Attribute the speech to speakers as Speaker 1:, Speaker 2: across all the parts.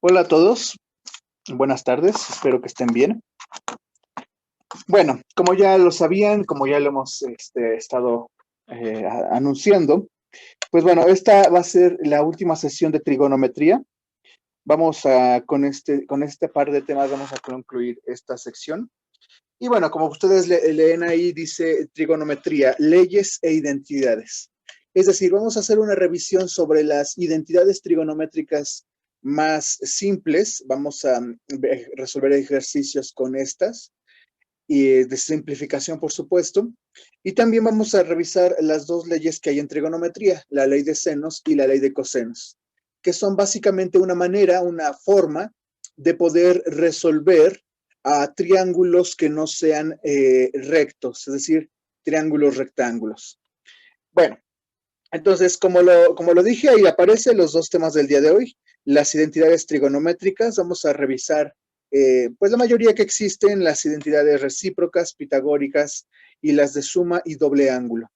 Speaker 1: Hola a todos, buenas tardes, espero que estén bien. Bueno, como ya lo sabían, como ya lo hemos estado anunciando, pues bueno, esta va a ser la última sesión de trigonometría. Con este par de temas vamos a concluir esta sección. Y bueno, como ustedes leen ahí, dice trigonometría, leyes e identidades. Es decir, vamos a hacer una revisión sobre las identidades trigonométricas más simples. Vamos a resolver ejercicios con estas y de simplificación, por supuesto. Y también vamos a revisar las dos leyes que hay en trigonometría, la ley de senos y la ley de cosenos, que son básicamente una forma de poder resolver a triángulos que no sean rectos, es decir, triángulos rectángulos. Bueno, entonces, como lo dije, ahí aparecen los dos temas del día de hoy, las identidades trigonométricas. Vamos a revisar pues la mayoría que existen, las identidades recíprocas, pitagóricas y las de suma y doble ángulo.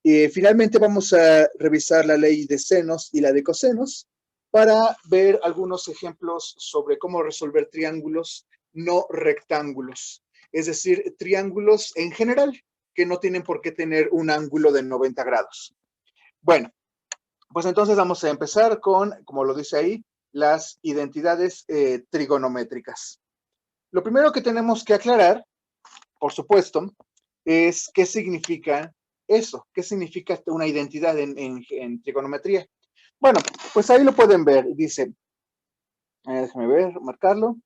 Speaker 1: Finalmente vamos a revisar la ley de senos y la de cosenos para ver algunos ejemplos sobre cómo resolver triángulos no rectángulos, es decir, triángulos en general que no tienen por qué tener un ángulo de 90 grados. Bueno, pues entonces vamos a empezar con, como lo dice ahí, las identidades trigonométricas. Lo primero que tenemos que aclarar, por supuesto, es qué significa eso, qué significa una identidad en trigonometría. Bueno, pues ahí lo pueden ver, dice, déjame ver, marcarlo.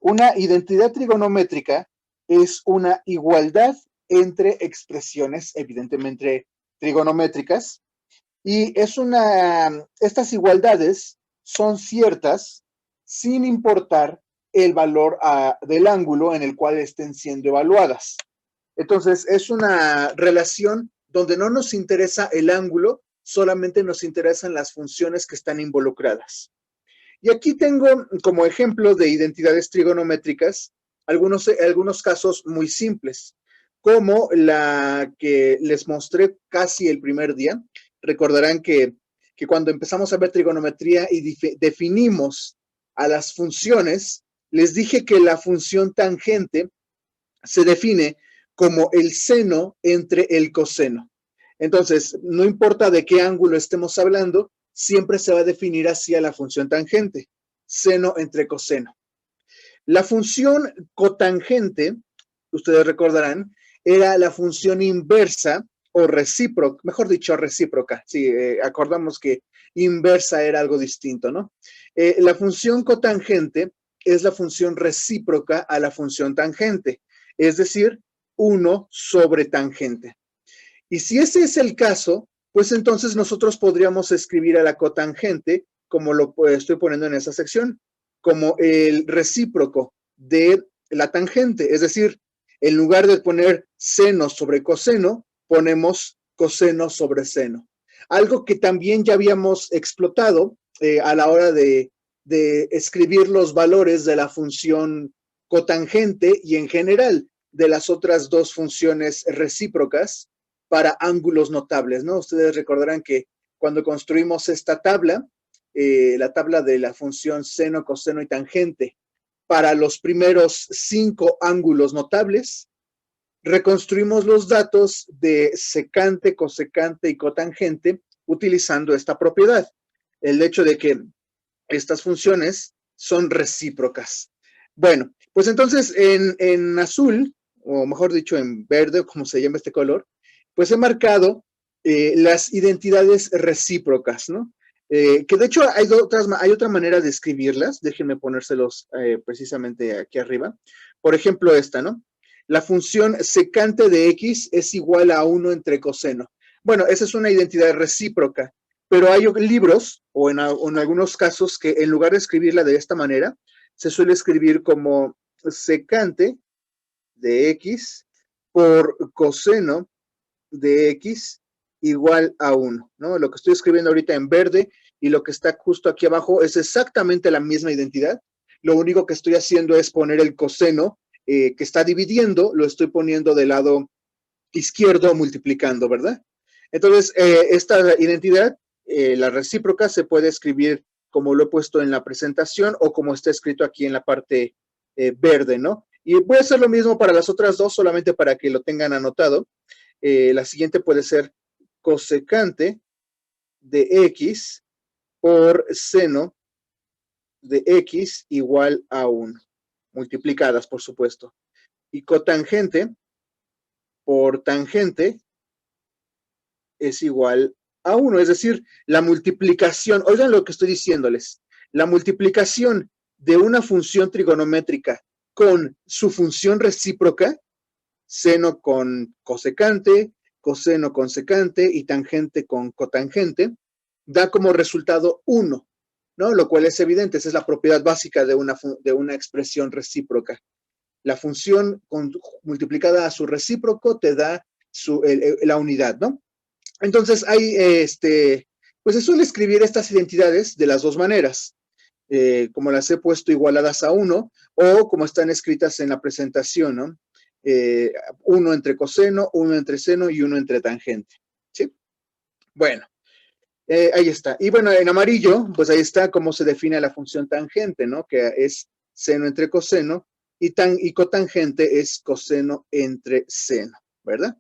Speaker 1: Una identidad trigonométrica es una igualdad entre expresiones, evidentemente trigonométricas, y estas igualdades son ciertas sin importar el valor del ángulo en el cual estén siendo evaluadas. Entonces, es una relación donde no nos interesa el ángulo, solamente nos interesan las funciones que están involucradas. Y aquí tengo como ejemplo de identidades trigonométricas algunos casos muy simples, como la que les mostré casi el primer día. Recordarán que cuando empezamos a ver trigonometría y definimos a las funciones, les dije que la función tangente se define como el seno entre el coseno. Entonces, no importa de qué ángulo estemos hablando, siempre se va a definir así a la función tangente, seno entre coseno. La función cotangente, ustedes recordarán, era la función inversa o recíproca, mejor dicho, recíproca. Sí, acordamos que inversa era algo distinto, ¿no? La función cotangente es la función recíproca a la función tangente, es decir, 1 sobre tangente. Y si ese es el caso, pues entonces nosotros podríamos escribir a la cotangente, como lo estoy poniendo en esa sección, como el recíproco de la tangente. Es decir, en lugar de poner seno sobre coseno, ponemos coseno sobre seno. Algo que también ya habíamos explotado a la hora de escribir los valores de la función cotangente y en general de las otras dos funciones recíprocas para ángulos notables, ¿no? Ustedes recordarán que cuando construimos esta tabla, la tabla de la función seno, coseno y tangente, para los primeros 5 ángulos notables, reconstruimos los datos de secante, cosecante y cotangente utilizando esta propiedad, el hecho de que estas funciones son recíprocas. Bueno, pues entonces en azul, o mejor dicho en verde, o como se llama este color, pues he marcado las identidades recíprocas, ¿no? Que de hecho hay otra manera de escribirlas, déjenme ponérselos precisamente aquí arriba. Por ejemplo, esta, ¿no? La función secante de x es igual a 1 entre coseno. Bueno, esa es una identidad recíproca, pero hay libros, o en algunos casos, que en lugar de escribirla de esta manera, se suele escribir como secante de x por coseno de x igual a 1, ¿no? Lo que estoy escribiendo ahorita en verde y lo que está justo aquí abajo es exactamente la misma identidad. Lo único que estoy haciendo es poner el coseno que está dividiendo, lo estoy poniendo del lado izquierdo multiplicando, ¿verdad? Entonces, esta identidad, la recíproca, se puede escribir como lo he puesto en la presentación o como está escrito aquí en la parte verde, ¿no? Y voy a hacer lo mismo para las otras dos, solamente para que lo tengan anotado. La siguiente puede ser cosecante de X por seno de X igual a 1, multiplicadas, por supuesto. Y cotangente por tangente es igual a 1, es decir, la multiplicación, oigan lo que estoy diciéndoles, la multiplicación de una función trigonométrica con su función recíproca, seno con cosecante, coseno con secante y tangente con cotangente, da como resultado 1, ¿no? Lo cual es evidente, esa es la propiedad básica de una expresión recíproca. La función multiplicada a su recíproco te da la unidad, ¿no? Entonces, pues se suele escribir estas identidades de las dos maneras, como las he puesto igualadas a 1, o como están escritas en la presentación, ¿no? 1 entre coseno, 1 entre seno y 1 entre tangente, ¿sí? Bueno, ahí está. Y bueno, en amarillo, pues ahí está cómo se define la función tangente, ¿no? Que es seno entre coseno, y cotangente es coseno entre seno, ¿verdad?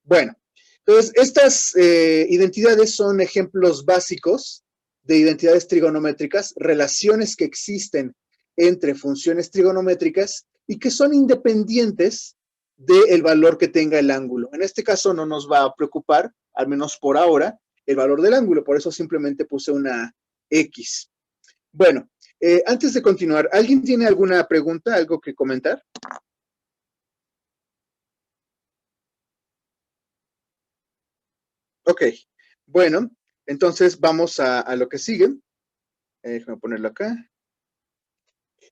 Speaker 1: Bueno, entonces estas identidades son ejemplos básicos de identidades trigonométricas, relaciones que existen entre funciones trigonométricas y que son independientes del valor que tenga el ángulo. En este caso no nos va a preocupar, al menos por ahora, el valor del ángulo, por eso simplemente puse una X. Bueno, antes de continuar, ¿alguien tiene alguna pregunta, algo que comentar? Ok, bueno, entonces vamos a lo que sigue. Déjame ponerlo acá.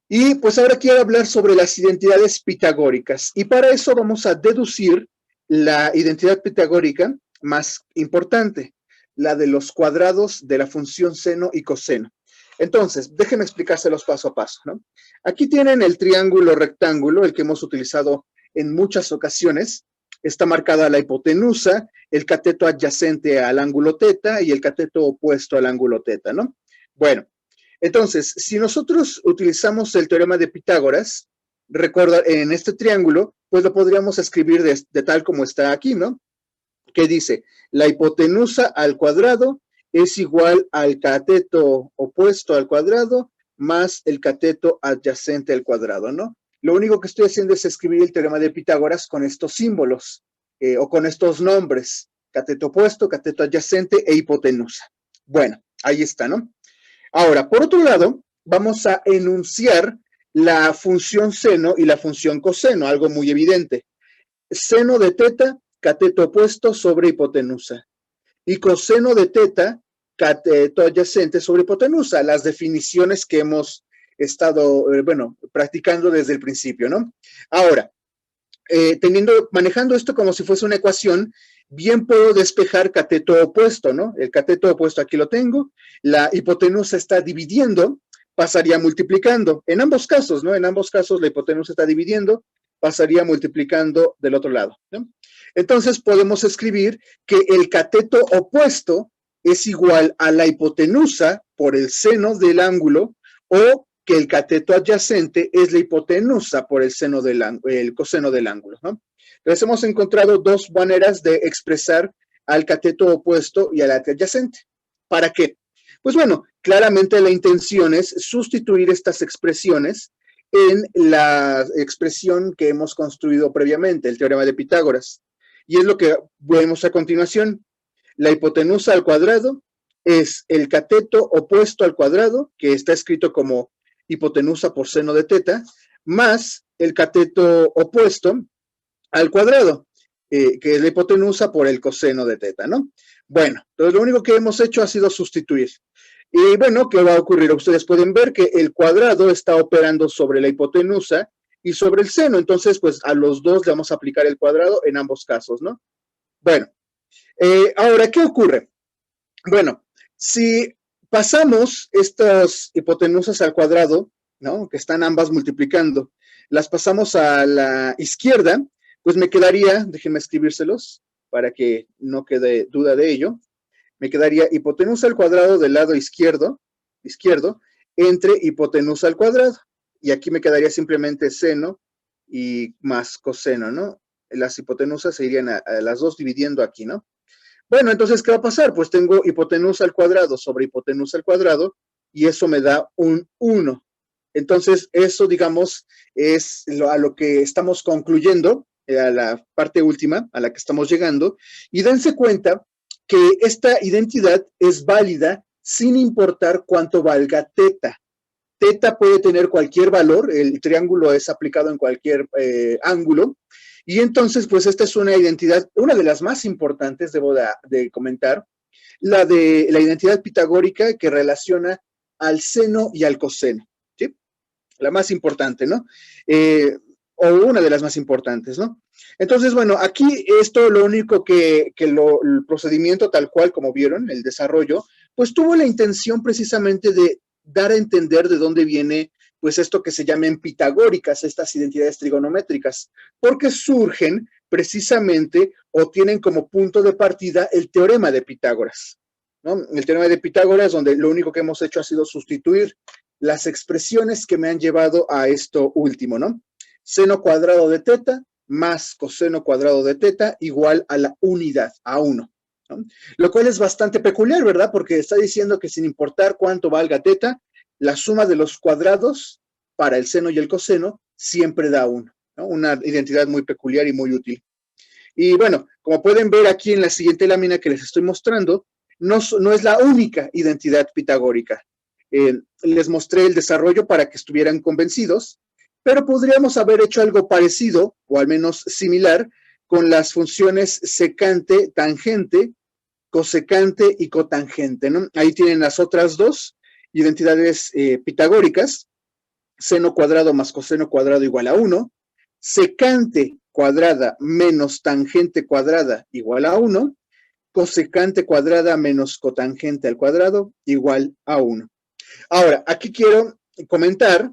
Speaker 1: Y pues ahora quiero hablar sobre las identidades pitagóricas. Y para eso vamos a deducir la identidad pitagórica más importante, la de los cuadrados de la función seno y coseno. Entonces, déjenme explicárselos paso a paso, ¿no? Aquí tienen el triángulo rectángulo, el que hemos utilizado en muchas ocasiones. Está marcada la hipotenusa, el cateto adyacente al ángulo teta y el cateto opuesto al ángulo teta, ¿no? Bueno, entonces, si nosotros utilizamos el teorema de Pitágoras, recuerda, en este triángulo, pues lo podríamos escribir de tal como está aquí, ¿no? Que dice, la hipotenusa al cuadrado es igual al cateto opuesto al cuadrado más el cateto adyacente al cuadrado, ¿no? Lo único que estoy haciendo es escribir el teorema de Pitágoras con estos símbolos o con estos nombres, cateto opuesto, cateto adyacente e hipotenusa. Bueno, ahí está, ¿no? Ahora, por otro lado, vamos a enunciar la función seno y la función coseno, algo muy evidente. Seno de teta, cateto opuesto sobre hipotenusa. Y coseno de teta, cateto adyacente sobre hipotenusa. Las definiciones que hemos estado, practicando desde el principio, ¿no? Ahora, manejando esto como si fuese una ecuación, bien puedo despejar cateto opuesto, ¿no? El cateto opuesto aquí lo tengo, la hipotenusa está dividiendo, pasaría multiplicando. En ambos casos, ¿no? En ambos casos la hipotenusa está dividiendo, pasaría multiplicando del otro lado, ¿no? Entonces podemos escribir que el cateto opuesto es igual a la hipotenusa por el seno del ángulo o que el cateto adyacente es la hipotenusa por el coseno del ángulo, ¿no? Entonces hemos encontrado dos maneras de expresar al cateto opuesto y al adyacente. ¿Para qué? Pues bueno, claramente la intención es sustituir estas expresiones en la expresión que hemos construido previamente, el teorema de Pitágoras. Y es lo que vemos a continuación. La hipotenusa al cuadrado es el cateto opuesto al cuadrado, que está escrito como hipotenusa por seno de teta, más el cateto opuesto al cuadrado, que es la hipotenusa por el coseno de teta, ¿no? Bueno, entonces lo único que hemos hecho ha sido sustituir. Y bueno, ¿qué va a ocurrir? Ustedes pueden ver que el cuadrado está operando sobre la hipotenusa y sobre el seno, entonces pues a los dos le vamos a aplicar el cuadrado en ambos casos, ¿no? Bueno, ahora, ¿qué ocurre? Bueno, si pasamos estas hipotenusas al cuadrado, ¿no? Que están ambas multiplicando, las pasamos a la izquierda, pues me quedaría, déjenme escribírselos para que no quede duda de ello, me quedaría hipotenusa al cuadrado del lado izquierdo izquierdo, entre hipotenusa al cuadrado. Y aquí me quedaría simplemente seno y más coseno, ¿no? Las hipotenusas se irían a las dos dividiendo aquí, ¿no? Bueno, entonces, ¿qué va a pasar? Pues tengo hipotenusa al cuadrado sobre hipotenusa al cuadrado y eso me da un 1. Entonces, eso, digamos, es a lo que estamos concluyendo, a la parte última a la que estamos llegando, y dense cuenta que esta identidad es válida sin importar cuánto valga teta. Teta puede tener cualquier valor, el triángulo es aplicado en cualquier ángulo, y entonces, pues esta es una identidad, una de las más importantes, debo de comentar, la de la identidad pitagórica que relaciona al seno y al coseno, ¿sí? La más importante, ¿no? O una de las más importantes, ¿no? Entonces, bueno, aquí esto lo único el procedimiento tal cual como vieron, el desarrollo, pues tuvo la intención precisamente de dar a entender de dónde viene pues esto que se llaman pitagóricas, estas identidades trigonométricas, porque surgen precisamente o tienen como punto de partida el teorema de Pitágoras, ¿no? El teorema de Pitágoras, donde lo único que hemos hecho ha sido sustituir las expresiones que me han llevado a esto último, ¿no? Seno cuadrado de teta más coseno cuadrado de teta igual a la unidad, a 1. ¿No? Lo cual es bastante peculiar, ¿verdad? Porque está diciendo que sin importar cuánto valga teta, la suma de los cuadrados para el seno y el coseno siempre da 1, ¿no? Una identidad muy peculiar y muy útil. Y bueno, como pueden ver aquí en la siguiente lámina que les estoy mostrando, no es la única identidad pitagórica. Les mostré el desarrollo para que estuvieran convencidos, pero podríamos haber hecho algo parecido, o al menos similar, con las funciones secante, tangente, cosecante y cotangente, ¿no? Ahí tienen las otras dos identidades pitagóricas, seno cuadrado más coseno cuadrado igual a 1, secante cuadrada menos tangente cuadrada igual a 1, cosecante cuadrada menos cotangente al cuadrado igual a 1. Ahora, aquí quiero comentar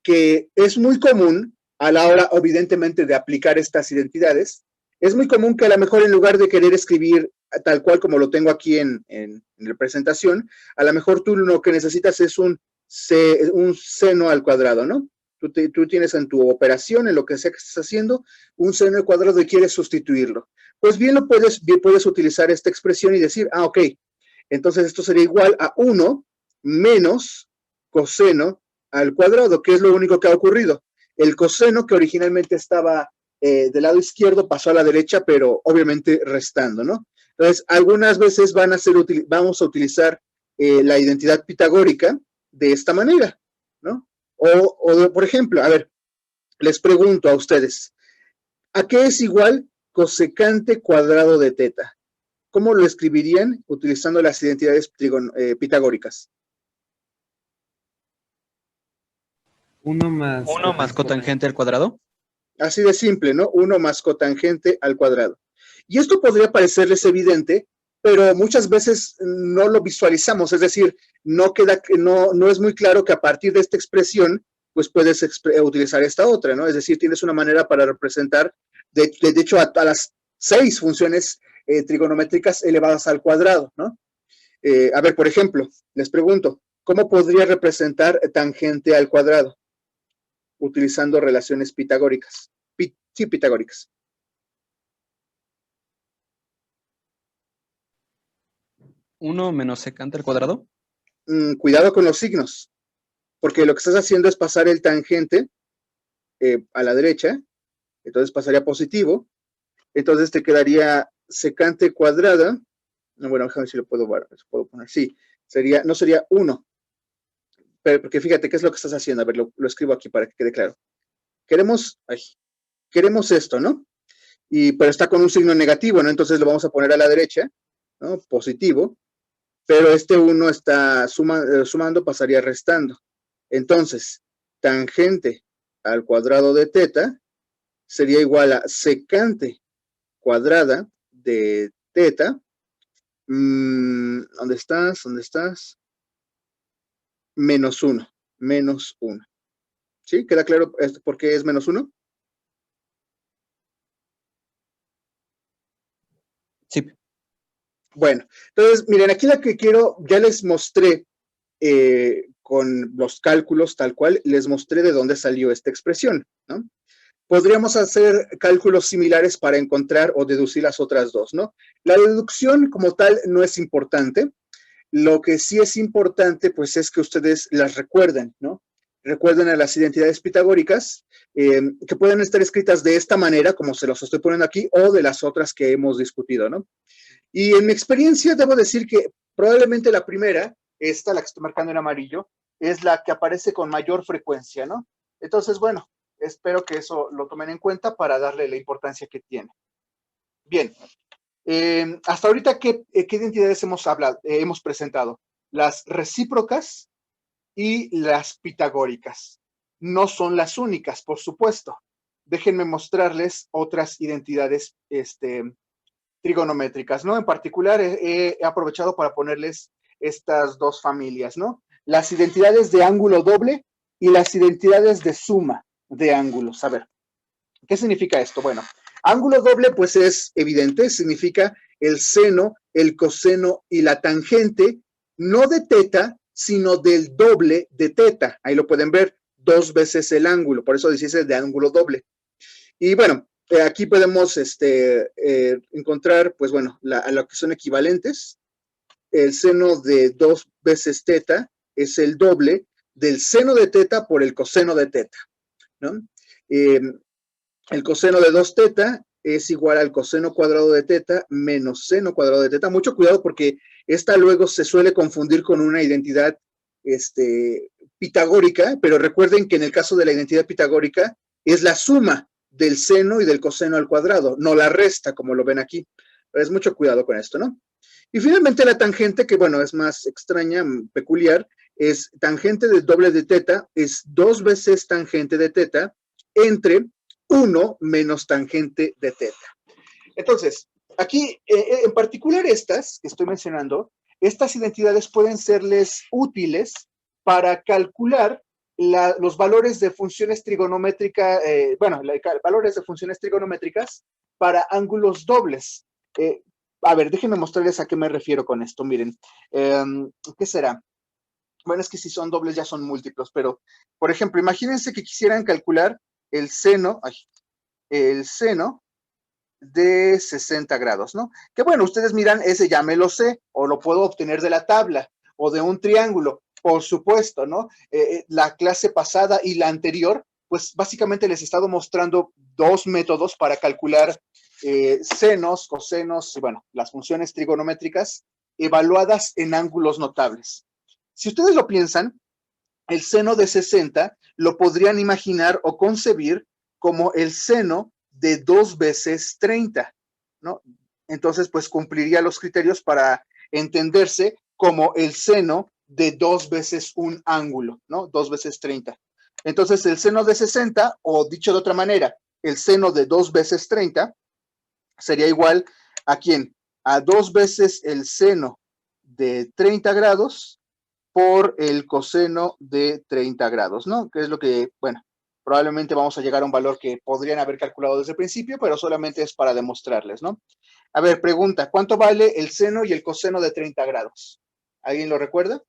Speaker 1: que es muy común a la hora, evidentemente, de aplicar estas identidades, es muy común que a lo mejor en lugar de querer escribir tal cual como lo tengo aquí en la presentación, a lo mejor tú lo que necesitas es un seno al cuadrado, ¿no? Tú tienes en tu operación, en lo que sea que estés haciendo, un seno al cuadrado y quieres sustituirlo. Pues bien, puedes utilizar esta expresión y decir, ok, entonces esto sería igual a 1 menos coseno al cuadrado, que es lo único que ha ocurrido. El coseno que originalmente estaba del lado izquierdo pasó a la derecha, pero obviamente restando, ¿no? Entonces, algunas veces vamos a utilizar la identidad pitagórica de esta manera, ¿no? Por ejemplo, a ver, les pregunto a ustedes, ¿a qué es igual cosecante cuadrado de teta? ¿Cómo lo escribirían utilizando las identidades pitagóricas?
Speaker 2: 1 más cotangente al cuadrado.
Speaker 1: Así de simple, ¿no? 1 más cotangente al cuadrado. Y esto podría parecerles evidente, pero muchas veces no lo visualizamos, es decir, no es muy claro que a partir de esta expresión, pues puedes utilizar esta otra, ¿no? Es decir, tienes una manera para representar, de hecho, a las 6 funciones trigonométricas elevadas al cuadrado, ¿no? A ver, por ejemplo, les pregunto, ¿cómo podría representar tangente al cuadrado? Utilizando relaciones pitagóricas. Sí, pitagóricas.
Speaker 2: 1 menos secante al cuadrado.
Speaker 1: Cuidado con los signos, porque lo que estás haciendo es pasar el tangente a la derecha, entonces pasaría positivo, entonces te quedaría secante cuadrada, no, bueno, déjame ver si lo puedo poner, sí, no sería 1, pero porque fíjate qué es lo que estás haciendo, a ver, lo escribo aquí para que quede claro. Queremos esto, ¿no? Pero está con un signo negativo, ¿no? Entonces lo vamos a poner a la derecha, ¿no? Positivo, pero este 1 está sumando, pasaría restando. Entonces, tangente al cuadrado de teta sería igual a secante cuadrada de teta. ¿Dónde estás? ¿Dónde estás? Menos 1. Menos 1. ¿Sí? ¿Queda claro por qué es menos 1?
Speaker 2: Sí.
Speaker 1: Bueno, entonces, miren, aquí la que quiero, ya les mostré con los cálculos tal cual les mostré de dónde salió esta expresión, ¿no? Podríamos hacer cálculos similares para encontrar o deducir las otras dos, ¿no? La deducción como tal no es importante. Lo que sí es importante, pues, es que ustedes las recuerden, ¿no? Recuerden a las identidades pitagóricas, que pueden estar escritas de esta manera, como se los estoy poniendo aquí, o de las otras que hemos discutido, ¿no? Y en mi experiencia, debo decir que probablemente la primera, esta, la que estoy marcando en amarillo, es la que aparece con mayor frecuencia, ¿no? Entonces, bueno, espero que eso lo tomen en cuenta para darle la importancia que tiene. Bien, hasta ahorita, ¿qué identidades hemos hablado, hemos presentado? Las recíprocas y las pitagóricas. No son las únicas, por supuesto. Déjenme mostrarles otras identidades trigonométricas, ¿no? En particular, he aprovechado para ponerles estas dos familias, ¿no? Las identidades de ángulo doble y las identidades de suma de ángulos. A ver, ¿qué significa esto? Bueno, ángulo doble, pues es evidente, significa el seno, el coseno y la tangente, no de teta, sino del doble de teta. Ahí lo pueden ver, 2 veces el ángulo, por eso dice de ángulo doble. Y bueno, aquí podemos encontrar, pues bueno, a lo que son equivalentes. El seno de 2 veces teta es el doble del seno de teta por el coseno de teta, ¿no? El coseno de 2 teta es igual al coseno cuadrado de teta menos seno cuadrado de teta. Mucho cuidado porque esta luego se suele confundir con una identidad pitagórica, pero recuerden que en el caso de la identidad pitagórica es la suma del seno y del coseno al cuadrado, no la resta, como lo ven aquí. Pero es mucho cuidado con esto, ¿no? Y finalmente la tangente, que bueno, es más extraña, peculiar, es tangente del doble de teta, es 2 veces tangente de teta entre 1 menos tangente de teta. Entonces, aquí, en particular estas que estoy mencionando, estas identidades pueden serles útiles para calcular los valores de funciones trigonométricas, valores de funciones trigonométricas para ángulos dobles. A ver, déjenme mostrarles a qué me refiero con esto. Miren, ¿qué será? Bueno, es que si son dobles ya son múltiplos, pero, por ejemplo, imagínense que quisieran calcular el seno de 60 grados, ¿no? Que bueno, ustedes miran, ese ya me lo sé, o lo puedo obtener de la tabla, o de un triángulo, por supuesto, ¿no? La clase pasada y la anterior, pues básicamente les he estado mostrando dos métodos para calcular senos, cosenos y bueno, las funciones trigonométricas evaluadas en ángulos notables. Si ustedes lo piensan, el seno de 60 lo podrían imaginar o concebir como el seno de 2 veces 30, ¿no? Entonces, pues cumpliría los criterios para entenderse como el seno de 2 veces un ángulo, ¿no? 2 veces 30. Entonces, el seno de 60, o dicho de otra manera, el seno de 2 veces 30, sería igual a ¿quién? A 2 veces el seno de 30 grados por el coseno de 30 grados, ¿no? Que es lo que, bueno, probablemente vamos a llegar a un valor que podrían haber calculado desde el principio, pero solamente es para demostrarles, ¿no? A ver, pregunta, ¿cuánto vale el seno y el coseno de 30 grados? ¿Alguien lo recuerda?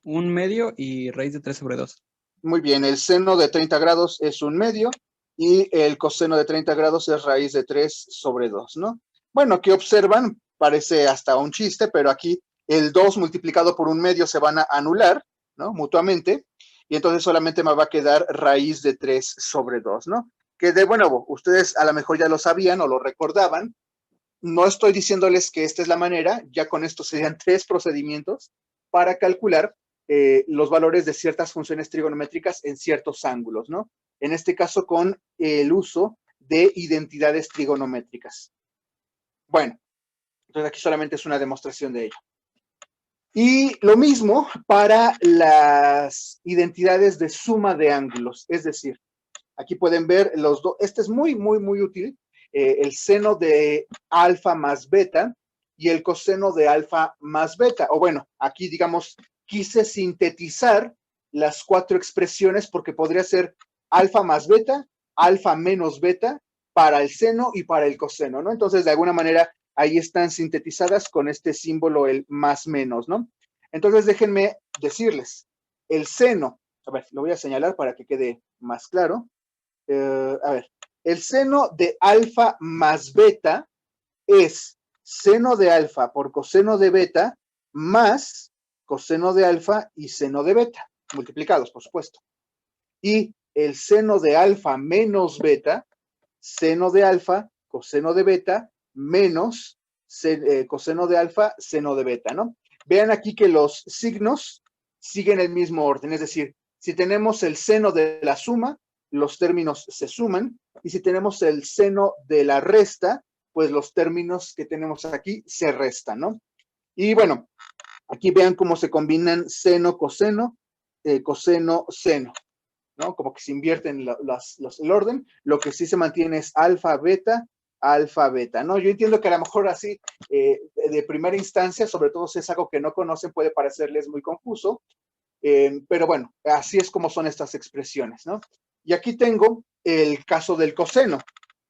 Speaker 2: 1/2 y raíz de 3/2.
Speaker 1: Muy bien, el seno de 30 grados es 1/2 y el coseno de 30 grados es raíz de 3/2, ¿no? Bueno, ¿qué observan? Parece hasta un chiste, pero aquí el 2 multiplicado por 1/2 se van a anular, ¿no? Mutuamente, y entonces solamente me va a quedar raíz de 3/2, ¿no? Que de nuevo, ustedes a lo mejor ya lo sabían o lo recordaban, no estoy diciéndoles que esta es la manera, ya con esto serían 3 procedimientos para calcular los valores de ciertas funciones trigonométricas en ciertos ángulos, ¿no? En este caso con el uso de identidades trigonométricas. Bueno, entonces aquí solamente es una demostración de ello. Y lo mismo para las identidades de suma de ángulos, es decir, aquí pueden ver los dos, este es muy, muy, muy útil, el seno de alfa más beta y el coseno de alfa más beta, o bueno, aquí digamos, quise sintetizar las 4 expresiones porque podría ser alfa más beta, alfa menos beta, para el seno y para el coseno, ¿no? Entonces, de alguna manera, ahí están sintetizadas con este símbolo, el más menos, ¿no? Entonces déjenme decirles, el seno, a ver, lo voy a señalar para que quede más claro. A ver, el seno de alfa más beta es seno de alfa por coseno de beta más coseno de alfa y seno de beta, multiplicados, por supuesto. Y el seno de alfa menos beta, seno de alfa, coseno de beta, menos coseno de alfa, seno de beta, ¿no? Vean aquí que los signos siguen el mismo orden, es decir, si tenemos el seno de la suma, los términos se suman, y si tenemos el seno de la resta, pues los términos que tenemos aquí se restan, ¿no? Y bueno, aquí vean cómo se combinan seno, coseno, coseno, seno, ¿no? Como que se invierten el orden, lo que sí se mantiene es alfa, beta, ¿no? Yo entiendo que a lo mejor así, de primera instancia, sobre todo si es algo que no conocen, puede parecerles muy confuso, pero bueno, así es como son estas expresiones, ¿no? Y aquí tengo el caso del coseno,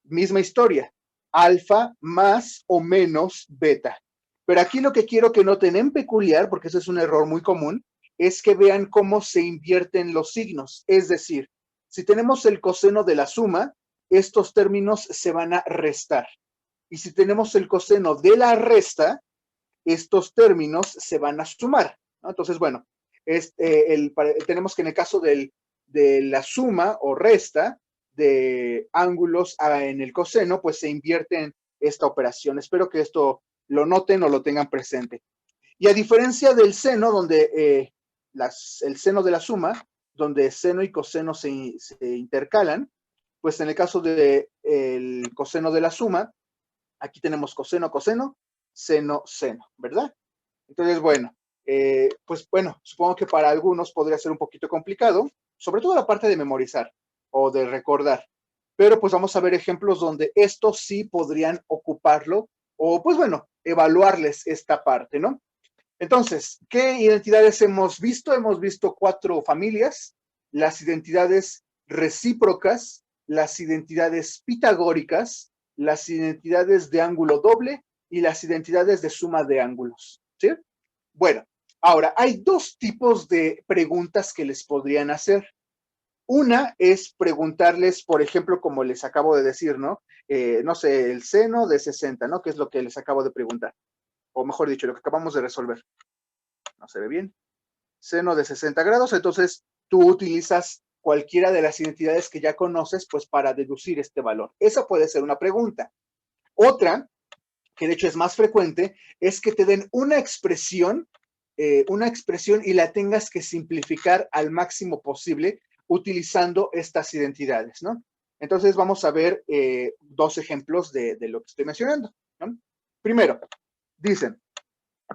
Speaker 1: misma historia, alfa más o menos beta. Pero aquí lo que quiero que noten en peculiar, porque ese es un error muy común, es que vean cómo se invierten los signos. Es decir, si tenemos el coseno de la suma, estos términos se van a restar. Y si tenemos el coseno de la resta, estos términos se van a sumar, ¿no? Entonces, bueno, tenemos que en el caso de la suma o resta de ángulos en el coseno, pues se invierte en esta operación. Espero que esto lo noten o lo tengan presente. Y a diferencia del seno, donde el seno de la suma, donde seno y coseno se intercalan, pues en el caso del coseno de la suma, aquí tenemos coseno, coseno, seno, seno, ¿verdad? Entonces, bueno, pues bueno, supongo que para algunos podría ser un poquito complicado, sobre todo la parte de memorizar o de recordar. Pero pues vamos a ver ejemplos donde estos sí podrían ocuparlo o pues bueno, evaluarles esta parte, ¿no? Entonces, ¿qué identidades hemos visto? Hemos visto 4 familias, las identidades recíprocas, las identidades pitagóricas, las identidades de ángulo doble y las identidades de suma de ángulos, ¿sí? Bueno, ahora, hay 2 tipos de preguntas que les podrían hacer. Una es preguntarles, por ejemplo, como les acabo de decir, ¿no? No sé, el seno de 60, ¿no? Que es lo que les acabo de preguntar. O mejor dicho, lo que acabamos de resolver. No se ve bien. Seno de 60 grados, entonces tú utilizas cualquiera de las identidades que ya conoces, pues para deducir este valor. Esa puede ser una pregunta. Otra, que de hecho es más frecuente, es que te den una expresión y la tengas que simplificar al máximo posible utilizando estas identidades, ¿no? Entonces vamos a ver 2 ejemplos de lo que estoy mencionando, ¿no? Primero, dicen,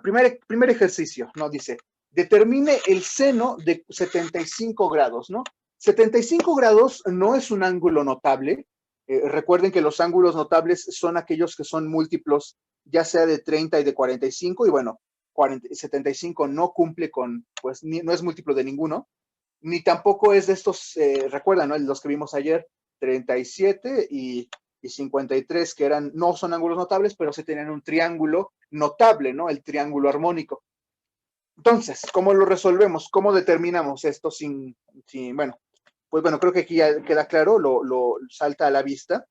Speaker 1: primer ejercicio, ¿no? Dice, determine el seno de 75 grados, ¿no? 75 grados no es un ángulo notable. Recuerden que los ángulos notables son aquellos que son múltiplos, ya sea de 30 y de 45, y bueno, 75 no cumple con, pues no es múltiplo de ninguno, ni tampoco es de estos, recuerdan, ¿no? Los que vimos ayer, 37 y 53, que no son ángulos notables, pero sí tenían un triángulo notable, ¿no? El triángulo armónico. Entonces, ¿cómo lo resolvemos? ¿Cómo determinamos esto bueno, pues bueno, creo que aquí ya queda claro, lo salta a la vista,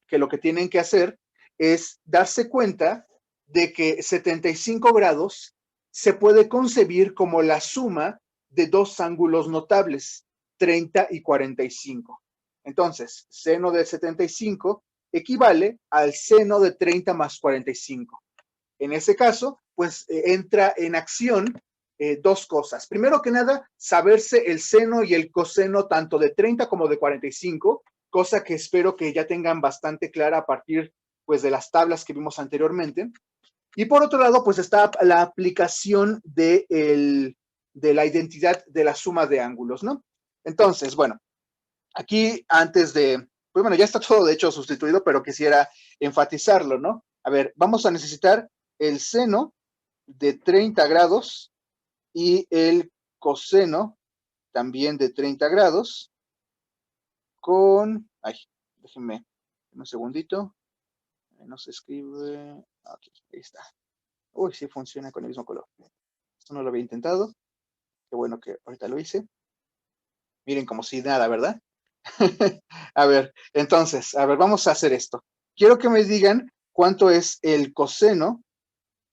Speaker 1: que lo que tienen que hacer es darse cuenta de que 75 grados se puede concebir como la suma de 2 ángulos notables, 30 y 45. Entonces, seno de 75 equivale al seno de 30 más 45. En ese caso, pues entra en acción 2 cosas. Primero que nada, saberse el seno y el coseno tanto de 30 como de 45, cosa que espero que ya tengan bastante clara a partir pues de las tablas que vimos anteriormente. Y por otro lado, pues está la aplicación de la identidad de la suma de ángulos, ¿no? Entonces, bueno, aquí antes de, pues bueno, ya está todo de hecho sustituido, pero quisiera enfatizarlo, ¿no? A ver, vamos a necesitar el seno de 30 grados y el coseno también de 30 grados con, ay, déjenme un segundito, no se escribe, aquí, ahí está. Uy, sí funciona con el mismo color. Esto no lo había intentado. Qué bueno que ahorita lo hice. Miren, como si nada, ¿verdad? A ver, entonces, a ver, vamos a hacer esto. Quiero que me digan cuánto es el coseno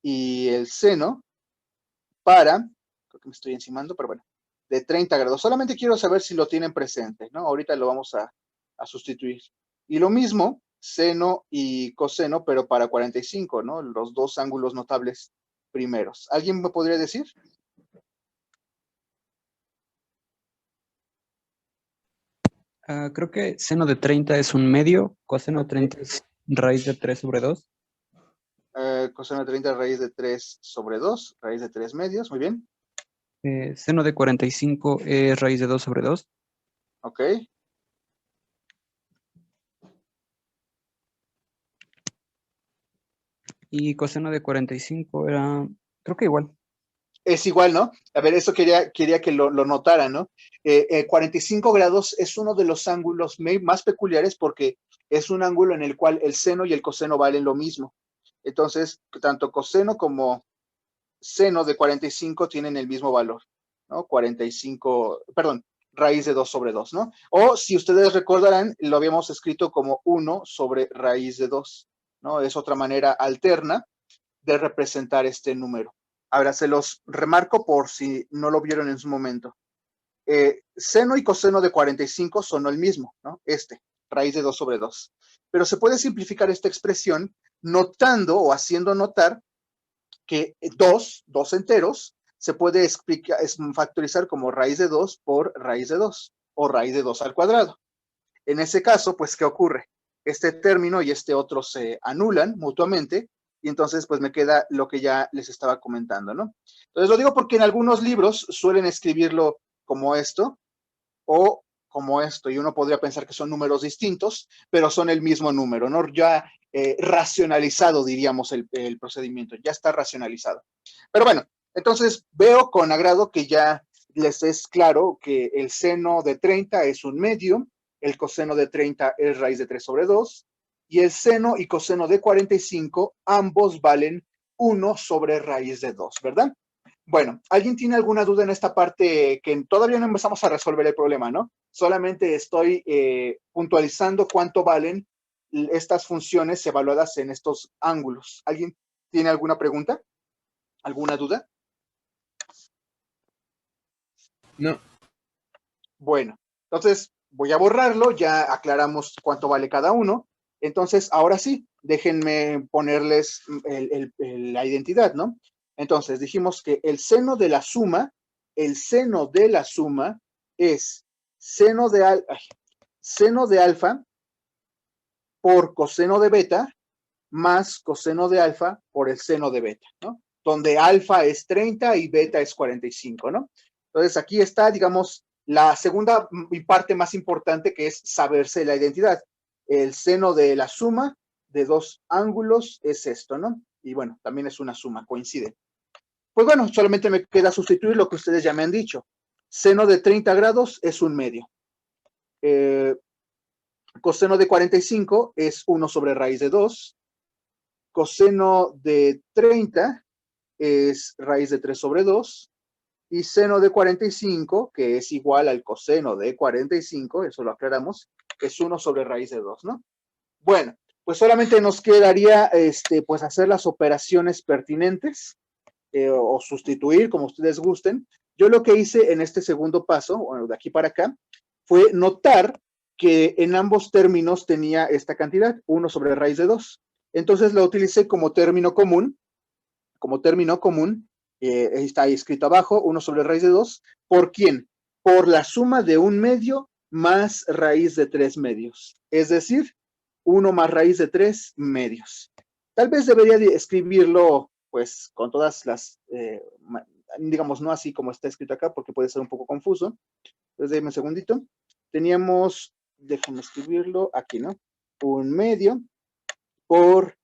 Speaker 1: y el seno para, creo que me estoy encimando, pero bueno, de 30 grados. Solamente quiero saber si lo tienen presente, ¿no? Ahorita lo vamos a sustituir. Y lo mismo, seno y coseno, pero para 45, ¿no? Los dos ángulos notables primeros. ¿Alguien me podría decir?
Speaker 2: Creo que seno de 30 es un medio, coseno de 30 es raíz de 3 sobre 2.
Speaker 1: Coseno de 30 raíz de 3 sobre 2, raíz de 3 medios, muy bien.
Speaker 2: Seno de 45 es raíz de 2 sobre 2.
Speaker 1: Ok.
Speaker 2: Y coseno de 45 era, creo que igual.
Speaker 1: Es igual, ¿no? A ver, eso quería que lo notaran, ¿no? 45 grados es uno de los ángulos más peculiares porque es un ángulo en el cual el seno y el coseno valen lo mismo. Entonces, tanto coseno como seno de 45 tienen el mismo valor, ¿no? 45, perdón, raíz de 2 sobre 2, ¿no? O si ustedes recordarán, lo habíamos escrito como 1 sobre raíz de 2, ¿no? Es otra manera alterna de representar este número. Ahora se los remarco por si no lo vieron en su momento. Seno y coseno de 45 son el mismo, ¿no? Raíz de 2 sobre 2. Pero se puede simplificar esta expresión notando o haciendo notar que dos enteros se puede factorizar como raíz de 2 por raíz de 2 o raíz de 2 al cuadrado. En ese caso, pues, ¿qué ocurre? Este término y este otro se anulan mutuamente y entonces pues me queda lo que ya les estaba comentando, ¿no? Entonces lo digo porque en algunos libros suelen escribirlo como esto o como esto, y uno podría pensar que son números distintos, pero son el mismo número, ¿no? Ya racionalizado, diríamos, el procedimiento, ya está racionalizado. Pero bueno, entonces veo con agrado que ya les es claro que el seno de 30 es un medio, el coseno de 30 es raíz de 3 sobre 2, y el seno y coseno de 45 ambos valen 1 sobre raíz de 2, ¿verdad? Bueno, ¿alguien tiene alguna duda en esta parte que todavía no empezamos a resolver el problema, ¿no? Solamente estoy puntualizando cuánto valen estas funciones evaluadas en estos ángulos. ¿Alguien tiene alguna pregunta? ¿Alguna duda?
Speaker 3: No.
Speaker 1: Bueno, entonces voy a borrarlo, ya aclaramos cuánto vale cada uno. Entonces, ahora sí, déjenme ponerles la identidad, ¿no? Entonces, dijimos que el seno de la suma es seno de alfa por coseno de beta más coseno de alfa por el seno de beta, ¿no? Donde alfa es 30 y beta es 45, ¿no? Entonces, aquí está, digamos, la segunda parte más importante, que es saberse la identidad. El seno de la suma de dos ángulos es esto, ¿no? Y bueno, también es una suma, coincide. Pues bueno, solamente me queda sustituir lo que ustedes ya me han dicho. Seno de 30 grados es un medio. Coseno de 45 es 1 sobre raíz de 2. Coseno de 30 es raíz de 3 sobre 2. Y seno de 45, que es igual al coseno de 45, eso lo aclaramos, es 1 sobre raíz de 2, ¿no? Bueno, pues solamente nos quedaría pues hacer las operaciones pertinentes o sustituir, como ustedes gusten. Yo lo que hice en este segundo paso, bueno, de aquí para acá, fue notar que en ambos términos tenía esta cantidad, 1 sobre raíz de 2. Entonces la utilicé como término común, está ahí escrito abajo, 1 sobre raíz de 2. ¿Por quién? Por la suma de un medio más raíz de 3 medios. Es decir, 1 más raíz de 3 medios. Tal vez debería de escribirlo, pues, con todas las, digamos, no así como está escrito acá, porque puede ser un poco confuso. Entonces, déjenme un segundito. Teníamos, déjenme escribirlo aquí, ¿no? Un medio por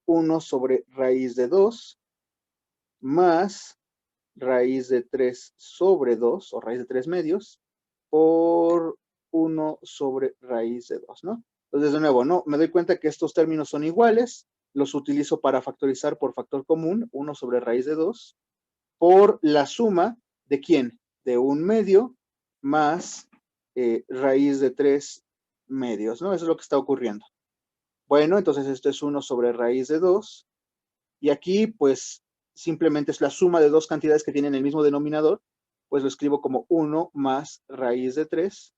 Speaker 1: 1 sobre raíz de 2 más raíz de 3 sobre 2 o raíz de 3 medios por 1 sobre raíz de 2, ¿no? Entonces, de nuevo, no, me doy cuenta que estos términos son iguales, los utilizo para factorizar por factor común, 1 sobre raíz de 2, por la suma de ¿quién? De 1 medio más raíz de 3 medios, ¿no? Eso es lo que está ocurriendo. Bueno, entonces esto es 1 sobre raíz de 2. Y aquí, pues, simplemente es la suma de dos cantidades que tienen el mismo denominador, pues lo escribo como 1 más raíz de 3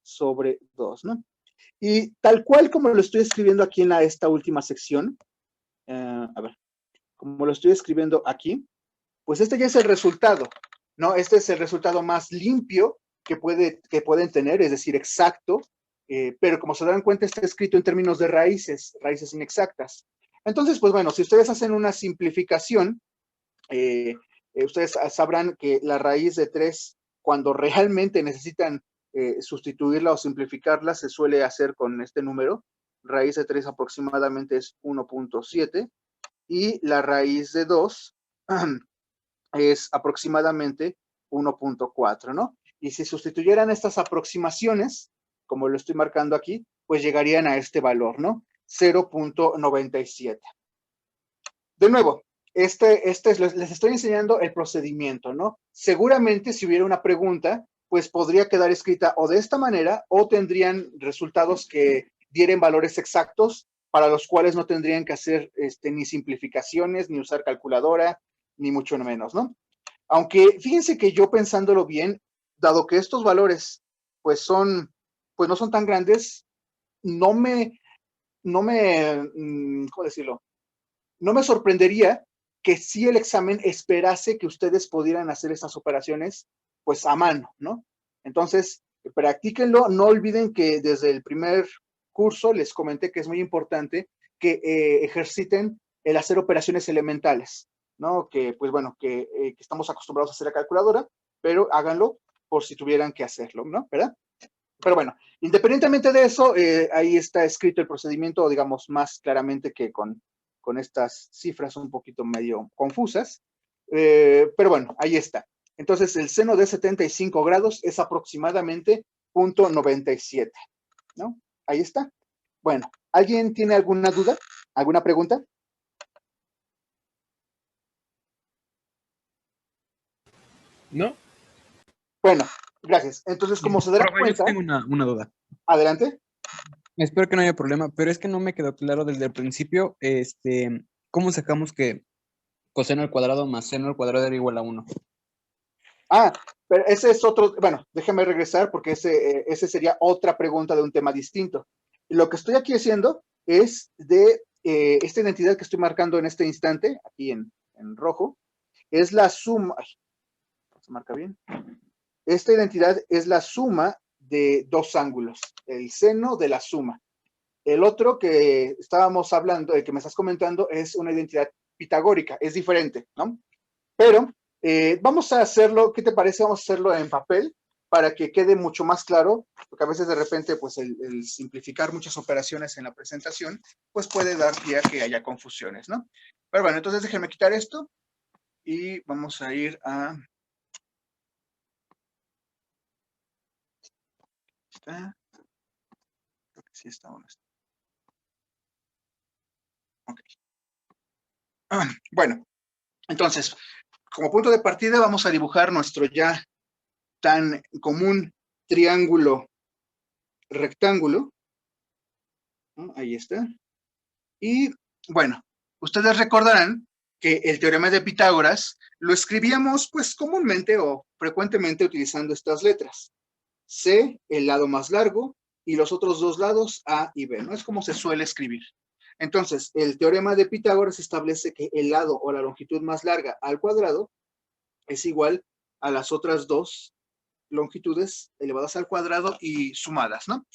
Speaker 1: sobre 2, ¿no? Y tal cual como lo estoy escribiendo aquí en esta última sección, a ver, como lo estoy escribiendo aquí, pues este ya es el resultado, ¿no? Este es el resultado más limpio que pueden tener, es decir, exacto, pero como se dan cuenta está escrito en términos de raíces inexactas. Entonces, pues bueno, si ustedes hacen una simplificación, ustedes sabrán que la raíz de 3, cuando realmente necesitan sustituirla o simplificarla, se suele hacer con este número. Raíz de 3 aproximadamente es 1.7 y la raíz de 2 es aproximadamente 1.4, ¿no? Y si sustituyeran estas aproximaciones, como lo estoy marcando aquí, pues llegarían a este valor, ¿no? 0.97. De nuevo, les estoy enseñando el procedimiento, ¿no? Seguramente si hubiera una pregunta, pues podría quedar escrita o de esta manera o tendrían resultados que dieren valores exactos para los cuales no tendrían que hacer ni simplificaciones, ni usar calculadora, ni mucho menos, ¿no? Aunque fíjense que yo pensándolo bien, dado que estos valores pues no son tan grandes, no me, ¿cómo decirlo? No me sorprendería que si el examen esperase que ustedes pudieran hacer esas operaciones pues a mano, ¿no? Entonces, practíquenlo, no olviden que desde el primer curso les comenté que es muy importante que ejerciten el hacer operaciones elementales, ¿no? Que pues bueno, que estamos acostumbrados a hacer la calculadora, pero háganlo por si tuvieran que hacerlo, ¿no? ¿Verdad? Pero bueno, independientemente de eso, ahí está escrito el procedimiento, digamos, más claramente que con estas cifras un poquito medio confusas. Pero bueno, ahí está. Entonces, el seno de 75 grados es aproximadamente 0.97, ¿no? Ahí está. Bueno, ¿alguien tiene alguna duda? ¿Alguna pregunta?
Speaker 3: ¿No?
Speaker 1: Bueno, gracias. Entonces, como se darán
Speaker 2: Profe, yo
Speaker 1: cuenta,
Speaker 2: tengo una duda.
Speaker 1: adelante.
Speaker 2: Espero que no haya problema, pero es que no me quedó claro desde el principio, ¿cómo sacamos que coseno al cuadrado más seno al cuadrado era igual a 1?
Speaker 1: Ah, pero ese es otro, bueno, déjame regresar porque ese sería otra pregunta de un tema distinto. Lo que estoy aquí haciendo es de esta identidad que estoy marcando en este instante, aquí en rojo, es la suma, ay, ¿se marca bien? Esta identidad es la suma de dos ángulos, el seno de la suma. El otro que estábamos hablando, el que me estás comentando, es una identidad pitagórica, es diferente, ¿no? Pero vamos a hacerlo, ¿qué te parece? Vamos a hacerlo en papel para que quede mucho más claro, porque a veces de repente pues el simplificar muchas operaciones en la presentación pues puede dar pie a que haya confusiones, ¿no? Pero bueno, entonces déjenme quitar esto y vamos a ir a... ¿Está? Creo que sí está uno. Ok. Bueno, entonces, como punto de partida vamos a dibujar nuestro ya tan común triángulo rectángulo, ¿no? Ahí está. Y bueno, ustedes recordarán que el teorema de Pitágoras lo escribíamos pues comúnmente o frecuentemente utilizando estas letras. C, el lado más largo, y los otros dos lados, A y B, ¿no? Es como se suele escribir. Entonces, el teorema de Pitágoras establece que el lado o la longitud más larga al cuadrado es igual a las otras dos longitudes elevadas al cuadrado y sumadas, ¿no?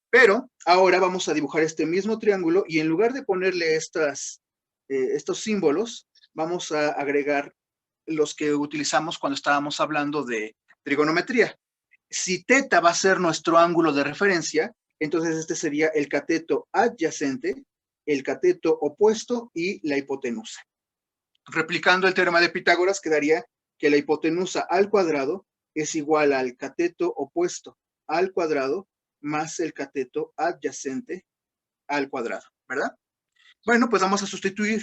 Speaker 1: Pero ahora vamos a dibujar este mismo triángulo y en lugar de ponerle estos símbolos, vamos a agregar los que utilizamos cuando estábamos hablando de trigonometría. Si teta va a ser nuestro ángulo de referencia, entonces este sería el cateto adyacente, el cateto opuesto y la hipotenusa. Replicando el teorema de Pitágoras, quedaría que la hipotenusa al cuadrado es igual al cateto opuesto al cuadrado más el cateto adyacente al cuadrado, ¿verdad? Bueno, pues vamos a sustituir.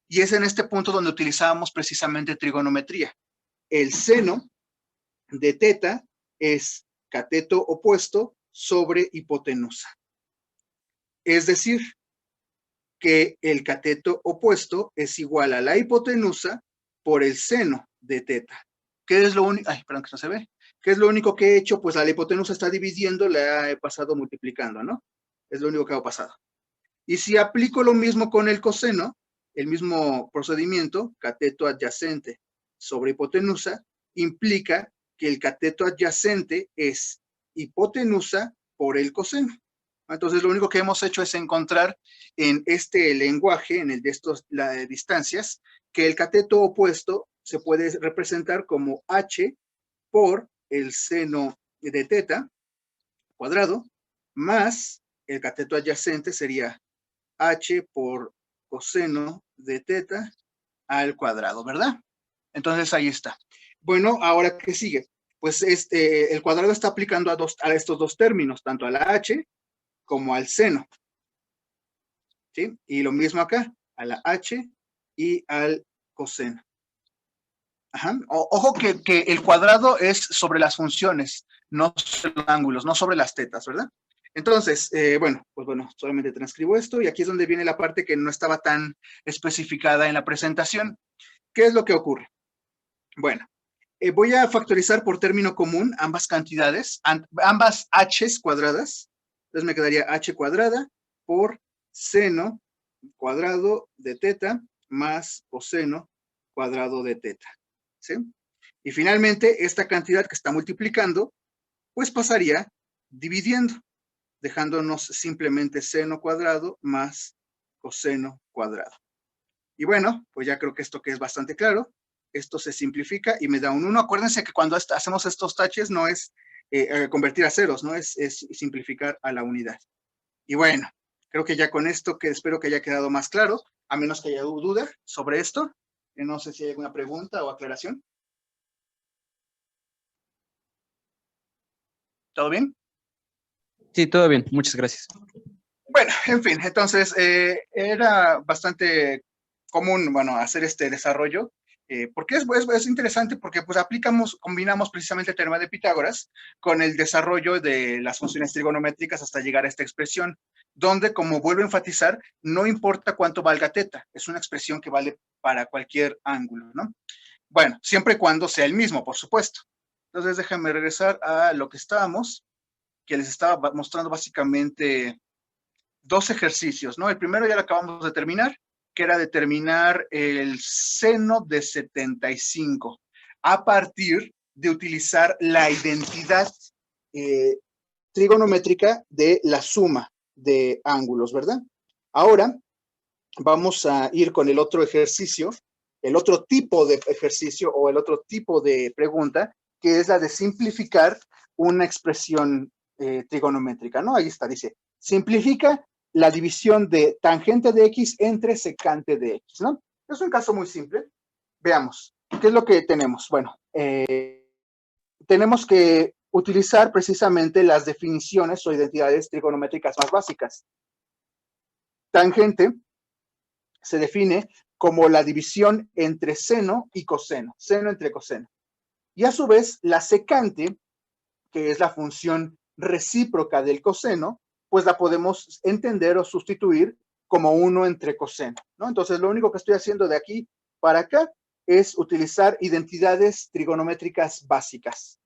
Speaker 1: Y es en este punto donde utilizábamos precisamente trigonometría. el seno de teta es cateto opuesto sobre hipotenusa. Es decir, que el cateto opuesto es igual a la hipotenusa por el seno de teta. ¿Qué es lo único? Ay, perdón que no se ve. ¿Qué es lo único que he hecho? Pues a la hipotenusa está dividiendo, la he pasado multiplicando, ¿no? Es lo único que ha pasado. Y si aplico lo mismo con el coseno, el mismo procedimiento, cateto adyacente sobre hipotenusa, implica que el cateto adyacente es hipotenusa por el coseno. Entonces, lo único que hemos hecho es encontrar en este lenguaje, en el de las distancias, que el cateto opuesto se puede representar como h por el seno de teta cuadrado, más el cateto adyacente sería h por coseno de teta al cuadrado, ¿verdad? Entonces, ahí está. Bueno, ahora, ¿qué sigue? Pues el cuadrado está aplicando a estos dos términos, tanto a la h como al seno. ¿Sí? Y lo mismo acá, a la h y al coseno. Ajá. Ojo que el cuadrado es sobre las funciones, no sobre los ángulos, no sobre las tetas, ¿verdad? Entonces, bueno, solamente transcribo esto y aquí es donde viene la parte que no estaba tan especificada en la presentación. ¿Qué es lo que ocurre? Bueno, voy a factorizar por término común ambas cantidades, ambas h's cuadradas. Entonces me quedaría h cuadrada por seno cuadrado de teta más coseno cuadrado de teta. ¿Sí? Y finalmente, esta cantidad que está multiplicando, pues pasaría dividiendo, dejándonos simplemente seno cuadrado más coseno cuadrado. Y bueno, pues ya creo que esto que es bastante claro, esto se simplifica y me da un 1. Acuérdense que cuando hacemos estos taches no es convertir a ceros, no es simplificar a la unidad. Y bueno, creo que ya con esto que espero que haya quedado más claro, a menos que haya duda sobre esto. No sé si hay alguna pregunta o aclaración. ¿Todo bien?
Speaker 2: Sí, todo bien, muchas gracias.
Speaker 1: Bueno, en fin, entonces era bastante común, bueno, hacer este desarrollo, porque es interesante porque pues combinamos precisamente el teorema de Pitágoras con el desarrollo de las funciones trigonométricas hasta llegar a esta expresión, donde, como vuelvo a enfatizar, no importa cuánto valga teta, es una expresión que vale para cualquier ángulo, ¿no? Bueno, siempre y cuando sea el mismo, por supuesto. Entonces déjenme regresar a lo que estábamos, que les estaba mostrando básicamente dos ejercicios, ¿no? El primero ya lo acabamos de terminar, que era determinar el seno de 75 a partir de utilizar la identidad trigonométrica de la suma de ángulos, ¿verdad? Ahora vamos a ir con el otro ejercicio, el otro tipo de ejercicio o el otro tipo de pregunta, que es la de simplificar una expresión trigonométrica, ¿no? Ahí está, dice, simplifica la división de tangente de X entre secante de X, ¿no? Es un caso muy simple. Veamos, ¿qué es lo que tenemos? Bueno, tenemos que utilizar precisamente las definiciones o identidades trigonométricas más básicas. Tangente se define como la división entre seno y coseno, seno entre coseno. Y a su vez, la secante, que es la función recíproca del coseno, pues la podemos entender o sustituir como 1 entre coseno, ¿no? Entonces, lo único que estoy haciendo de aquí para acá es utilizar identidades trigonométricas básicas.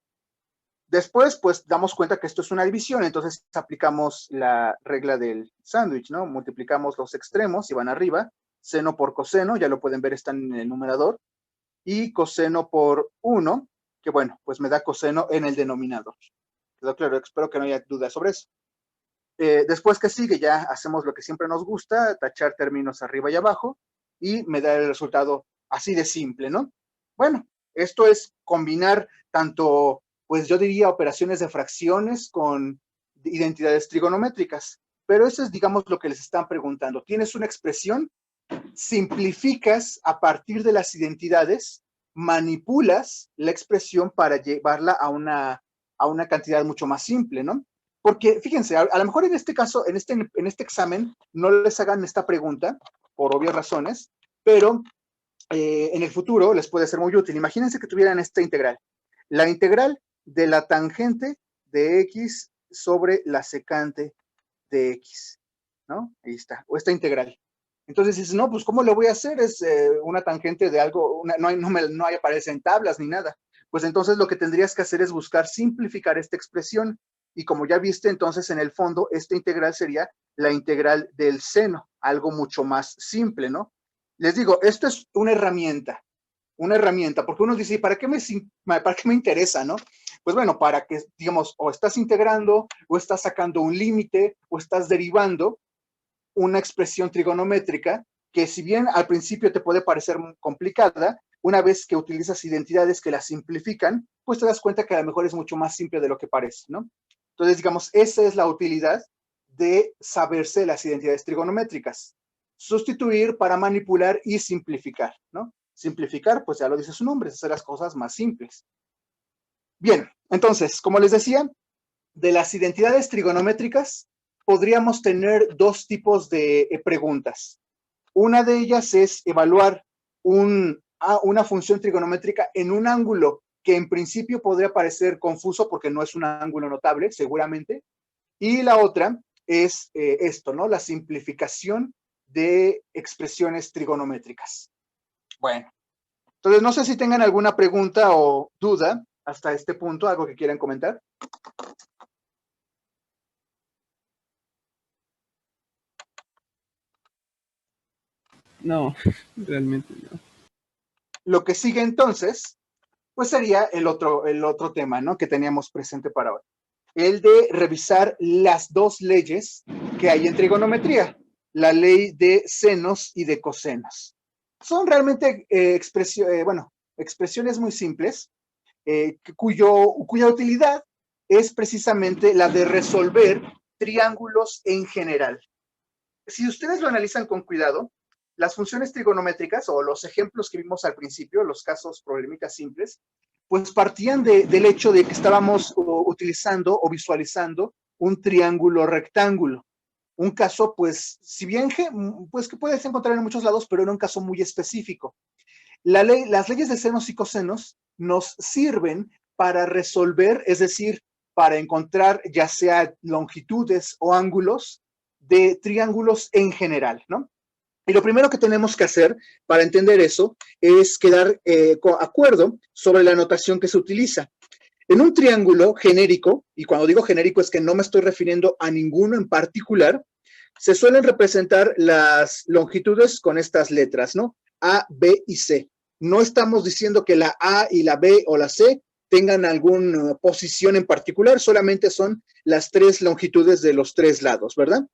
Speaker 1: Después, pues, damos cuenta que esto es una división, entonces aplicamos la regla del sándwich, ¿no? Multiplicamos los extremos y van arriba, seno por coseno, ya lo pueden ver, están en el numerador, y coseno por 1, que bueno, pues me da coseno en el denominador. ¿Quedó claro? Espero que no haya dudas sobre eso. Después que sigue, ya hacemos lo que siempre nos gusta, tachar términos arriba y abajo, y me da el resultado así de simple, ¿no? Bueno, esto es combinar tanto, pues yo diría, operaciones de fracciones con identidades trigonométricas, pero eso es, digamos, lo que les están preguntando. Tienes una expresión, simplificas a partir de las identidades, manipulas la expresión para llevarla a una cantidad mucho más simple, ¿no? Porque fíjense, a lo mejor en este caso, en este examen, no les hagan esta pregunta, por obvias razones, pero en el futuro les puede ser muy útil. Imagínense que tuvieran esta integral. La integral de la tangente de x sobre la secante de x, ¿no? Ahí está, o esta integral. Entonces dices, no, pues ¿cómo lo voy a hacer? Es una tangente de algo, no aparece en tablas ni nada. Pues entonces lo que tendrías que hacer es buscar simplificar esta expresión. Y como ya viste, entonces en el fondo esta integral sería la integral del seno, algo mucho más simple, ¿no? Les digo, esto es una herramienta, porque uno dice, ¿para qué me interesa, no? Pues bueno, para que, digamos, o estás integrando, o estás sacando un límite, o estás derivando una expresión trigonométrica que si bien al principio te puede parecer complicada, una vez que utilizas identidades que la simplifican, pues te das cuenta que a lo mejor es mucho más simple de lo que parece, ¿no? Entonces, digamos, esa es la utilidad de saberse las identidades trigonométricas. Sustituir para manipular y simplificar, ¿no? Simplificar, pues ya lo dice su nombre, es hacer las cosas más simples. Bien, entonces, como les decía, de las identidades trigonométricas podríamos tener dos tipos de preguntas. Una de ellas es evaluar una función trigonométrica en un ángulo que en principio podría parecer confuso porque no es un ángulo notable, seguramente. Y la otra es esto, ¿no? La simplificación de expresiones trigonométricas. Bueno, entonces no sé si tengan alguna pregunta o duda hasta este punto, algo que quieran comentar.
Speaker 3: No, realmente no.
Speaker 1: Lo que sigue entonces, pues sería el otro tema, ¿no? Que teníamos presente para hoy. El de revisar las dos leyes que hay en trigonometría, la ley de senos y de cosenos. Son realmente expresiones muy simples, cuya utilidad es precisamente la de resolver triángulos en general. Si ustedes lo analizan con cuidado, las funciones trigonométricas o los ejemplos que vimos al principio, los casos problemitas simples, pues partían del hecho de que estábamos utilizando o visualizando un triángulo rectángulo. Un caso, pues, si bien pues que puedes encontrar en muchos lados, pero era un caso muy específico. Las leyes de senos y cosenos nos sirven para resolver, es decir, para encontrar ya sea longitudes o ángulos de triángulos en general, ¿no? Y lo primero que tenemos que hacer para entender eso es quedar acuerdo sobre la notación que se utiliza. En un triángulo genérico, y cuando digo genérico es que no me estoy refiriendo a ninguno en particular, se suelen representar las longitudes con estas letras, ¿no? A, B y C. No estamos diciendo que la A y la B o la C tengan alguna posición en particular, solamente son las tres longitudes de los tres lados, ¿verdad?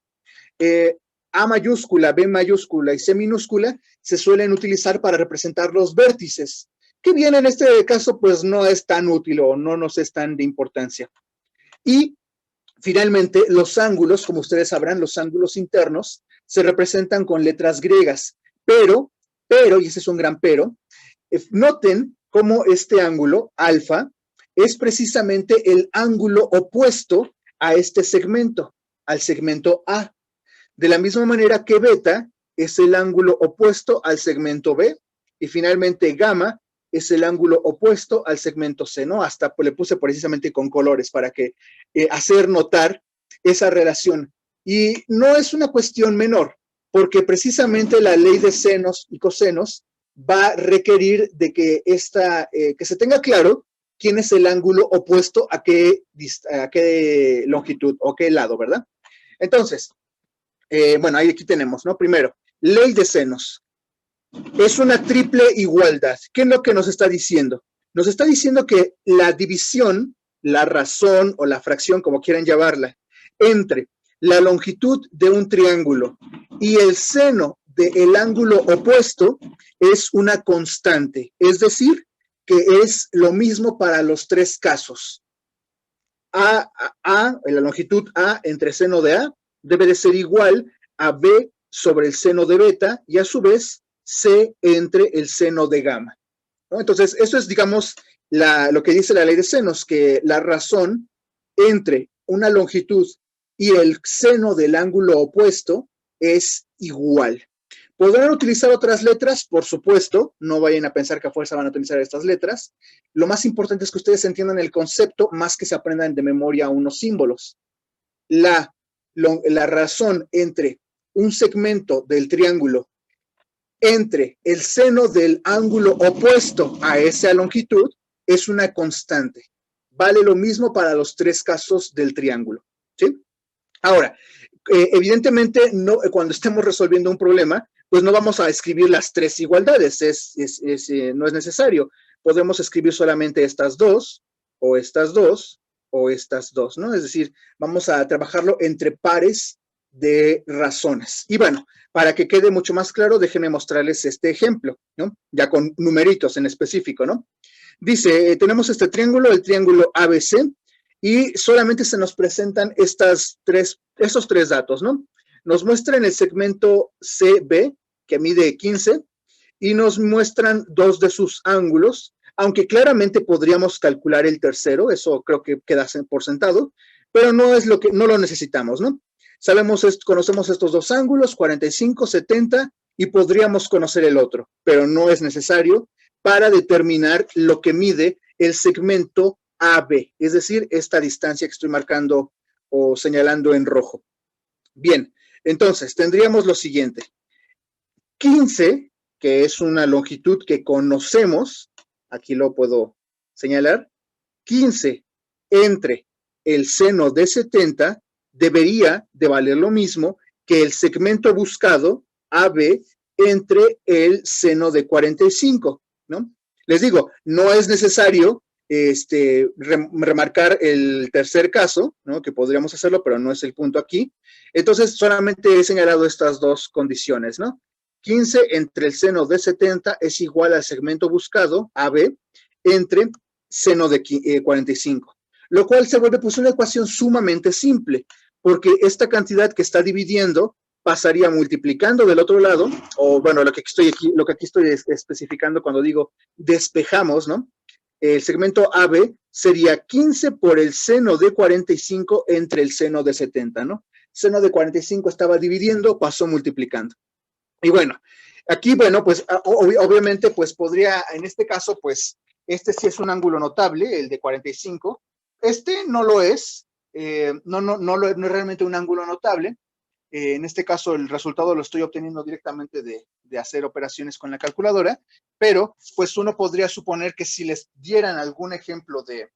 Speaker 1: A mayúscula, B mayúscula y C minúscula se suelen utilizar para representar los vértices, que bien en este caso pues no es tan útil o no nos es tan de importancia. Y finalmente los ángulos, como ustedes sabrán, los ángulos internos se representan con letras griegas, pero, y ese es un gran pero, noten cómo este ángulo, alfa, es precisamente el ángulo opuesto a este segmento, al segmento A. De la misma manera que beta es el ángulo opuesto al segmento B y finalmente gamma es el ángulo opuesto al segmento C, ¿no? Hasta le puse precisamente con colores para que hacer notar esa relación. Y no es una cuestión menor, porque precisamente la ley de senos y cosenos va a requerir de que, que se tenga claro quién es el ángulo opuesto a qué longitud o qué lado, ¿verdad? Entonces, bueno, ahí aquí tenemos, ¿no? Primero, ley de senos. Es una triple igualdad. ¿Qué es lo que nos está diciendo? Nos está diciendo que la división, la razón o la fracción, como quieran llamarla, entre la longitud de un triángulo y el seno del ángulo opuesto es una constante. Es decir, que es lo mismo para los tres casos. La longitud A entre seno de A debe de ser igual a B sobre el seno de beta y a su vez C entre el seno de gamma, ¿no? Entonces, eso es, digamos, lo que dice la ley de senos, que la razón entre una longitud y el seno del ángulo opuesto es igual. ¿Podrán utilizar otras letras? Por supuesto, no vayan a pensar que a fuerza van a utilizar estas letras. Lo más importante es que ustedes entiendan el concepto más que se aprendan de memoria unos símbolos. La razón entre un segmento del triángulo entre el seno del ángulo opuesto a esa longitud es una constante. Vale lo mismo para los tres casos del triángulo, ¿sí? Ahora, evidentemente, no, cuando estemos resolviendo un problema, pues no vamos a escribir las tres igualdades, no es necesario. Podemos escribir solamente estas dos, o estas dos, o estas dos, ¿no? Es decir, vamos a trabajarlo entre pares de razones. Y bueno, para que quede mucho más claro, déjenme mostrarles este ejemplo, ¿no? Ya con numeritos en específico, ¿no? Dice, tenemos este triángulo, el triángulo ABC, y solamente se nos presentan estos tres datos, ¿no? Nos muestran el segmento CB, que mide 15, y nos muestran dos de sus ángulos, aunque claramente podríamos calcular el tercero, eso creo que queda por sentado, pero no lo necesitamos, ¿no? Conocemos estos dos ángulos, 45, 70, y podríamos conocer el otro, pero no es necesario para determinar lo que mide el segmento AB, es decir, esta distancia que estoy marcando o señalando en rojo. Bien, entonces tendríamos lo siguiente. 15, que es una longitud que conocemos, aquí lo puedo señalar, 15 entre el seno de 70 debería de valer lo mismo que el segmento buscado AB entre el seno de 45, ¿no? Les digo, no es necesario remarcar el tercer caso, ¿no? Que podríamos hacerlo, pero no es el punto aquí. Entonces, solamente he señalado estas dos condiciones, ¿no? 15 entre el seno de 70 es igual al segmento buscado, AB, entre seno de 45, lo cual se vuelve pues una ecuación sumamente simple, porque esta cantidad que está dividiendo pasaría multiplicando del otro lado, o bueno, lo que aquí estoy especificando cuando digo despejamos, ¿no? El segmento AB sería 15 por el seno de 45 entre el seno de 70, ¿no? Seno de 45 estaba dividiendo, pasó multiplicando. Y bueno, aquí, bueno, pues obviamente, pues podría, en este caso, pues, este sí es un ángulo notable, el de 45. Este no lo es, no es realmente un ángulo notable. En este caso, el resultado lo estoy obteniendo directamente de hacer operaciones con la calculadora, pero pues uno podría suponer que si les dieran algún ejemplo de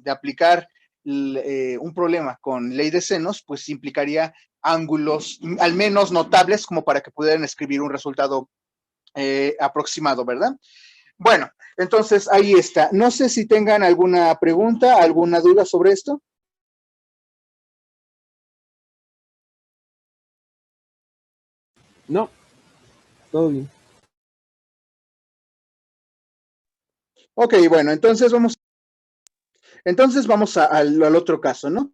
Speaker 1: aplicar un problema con ley de senos, pues implicaría ángulos al menos notables como para que pudieran escribir un resultado aproximado, ¿verdad? Bueno, entonces ahí está. No sé si tengan alguna pregunta, alguna duda sobre esto.
Speaker 3: No, todo bien.
Speaker 1: Ok, bueno, entonces vamos al otro caso, ¿no?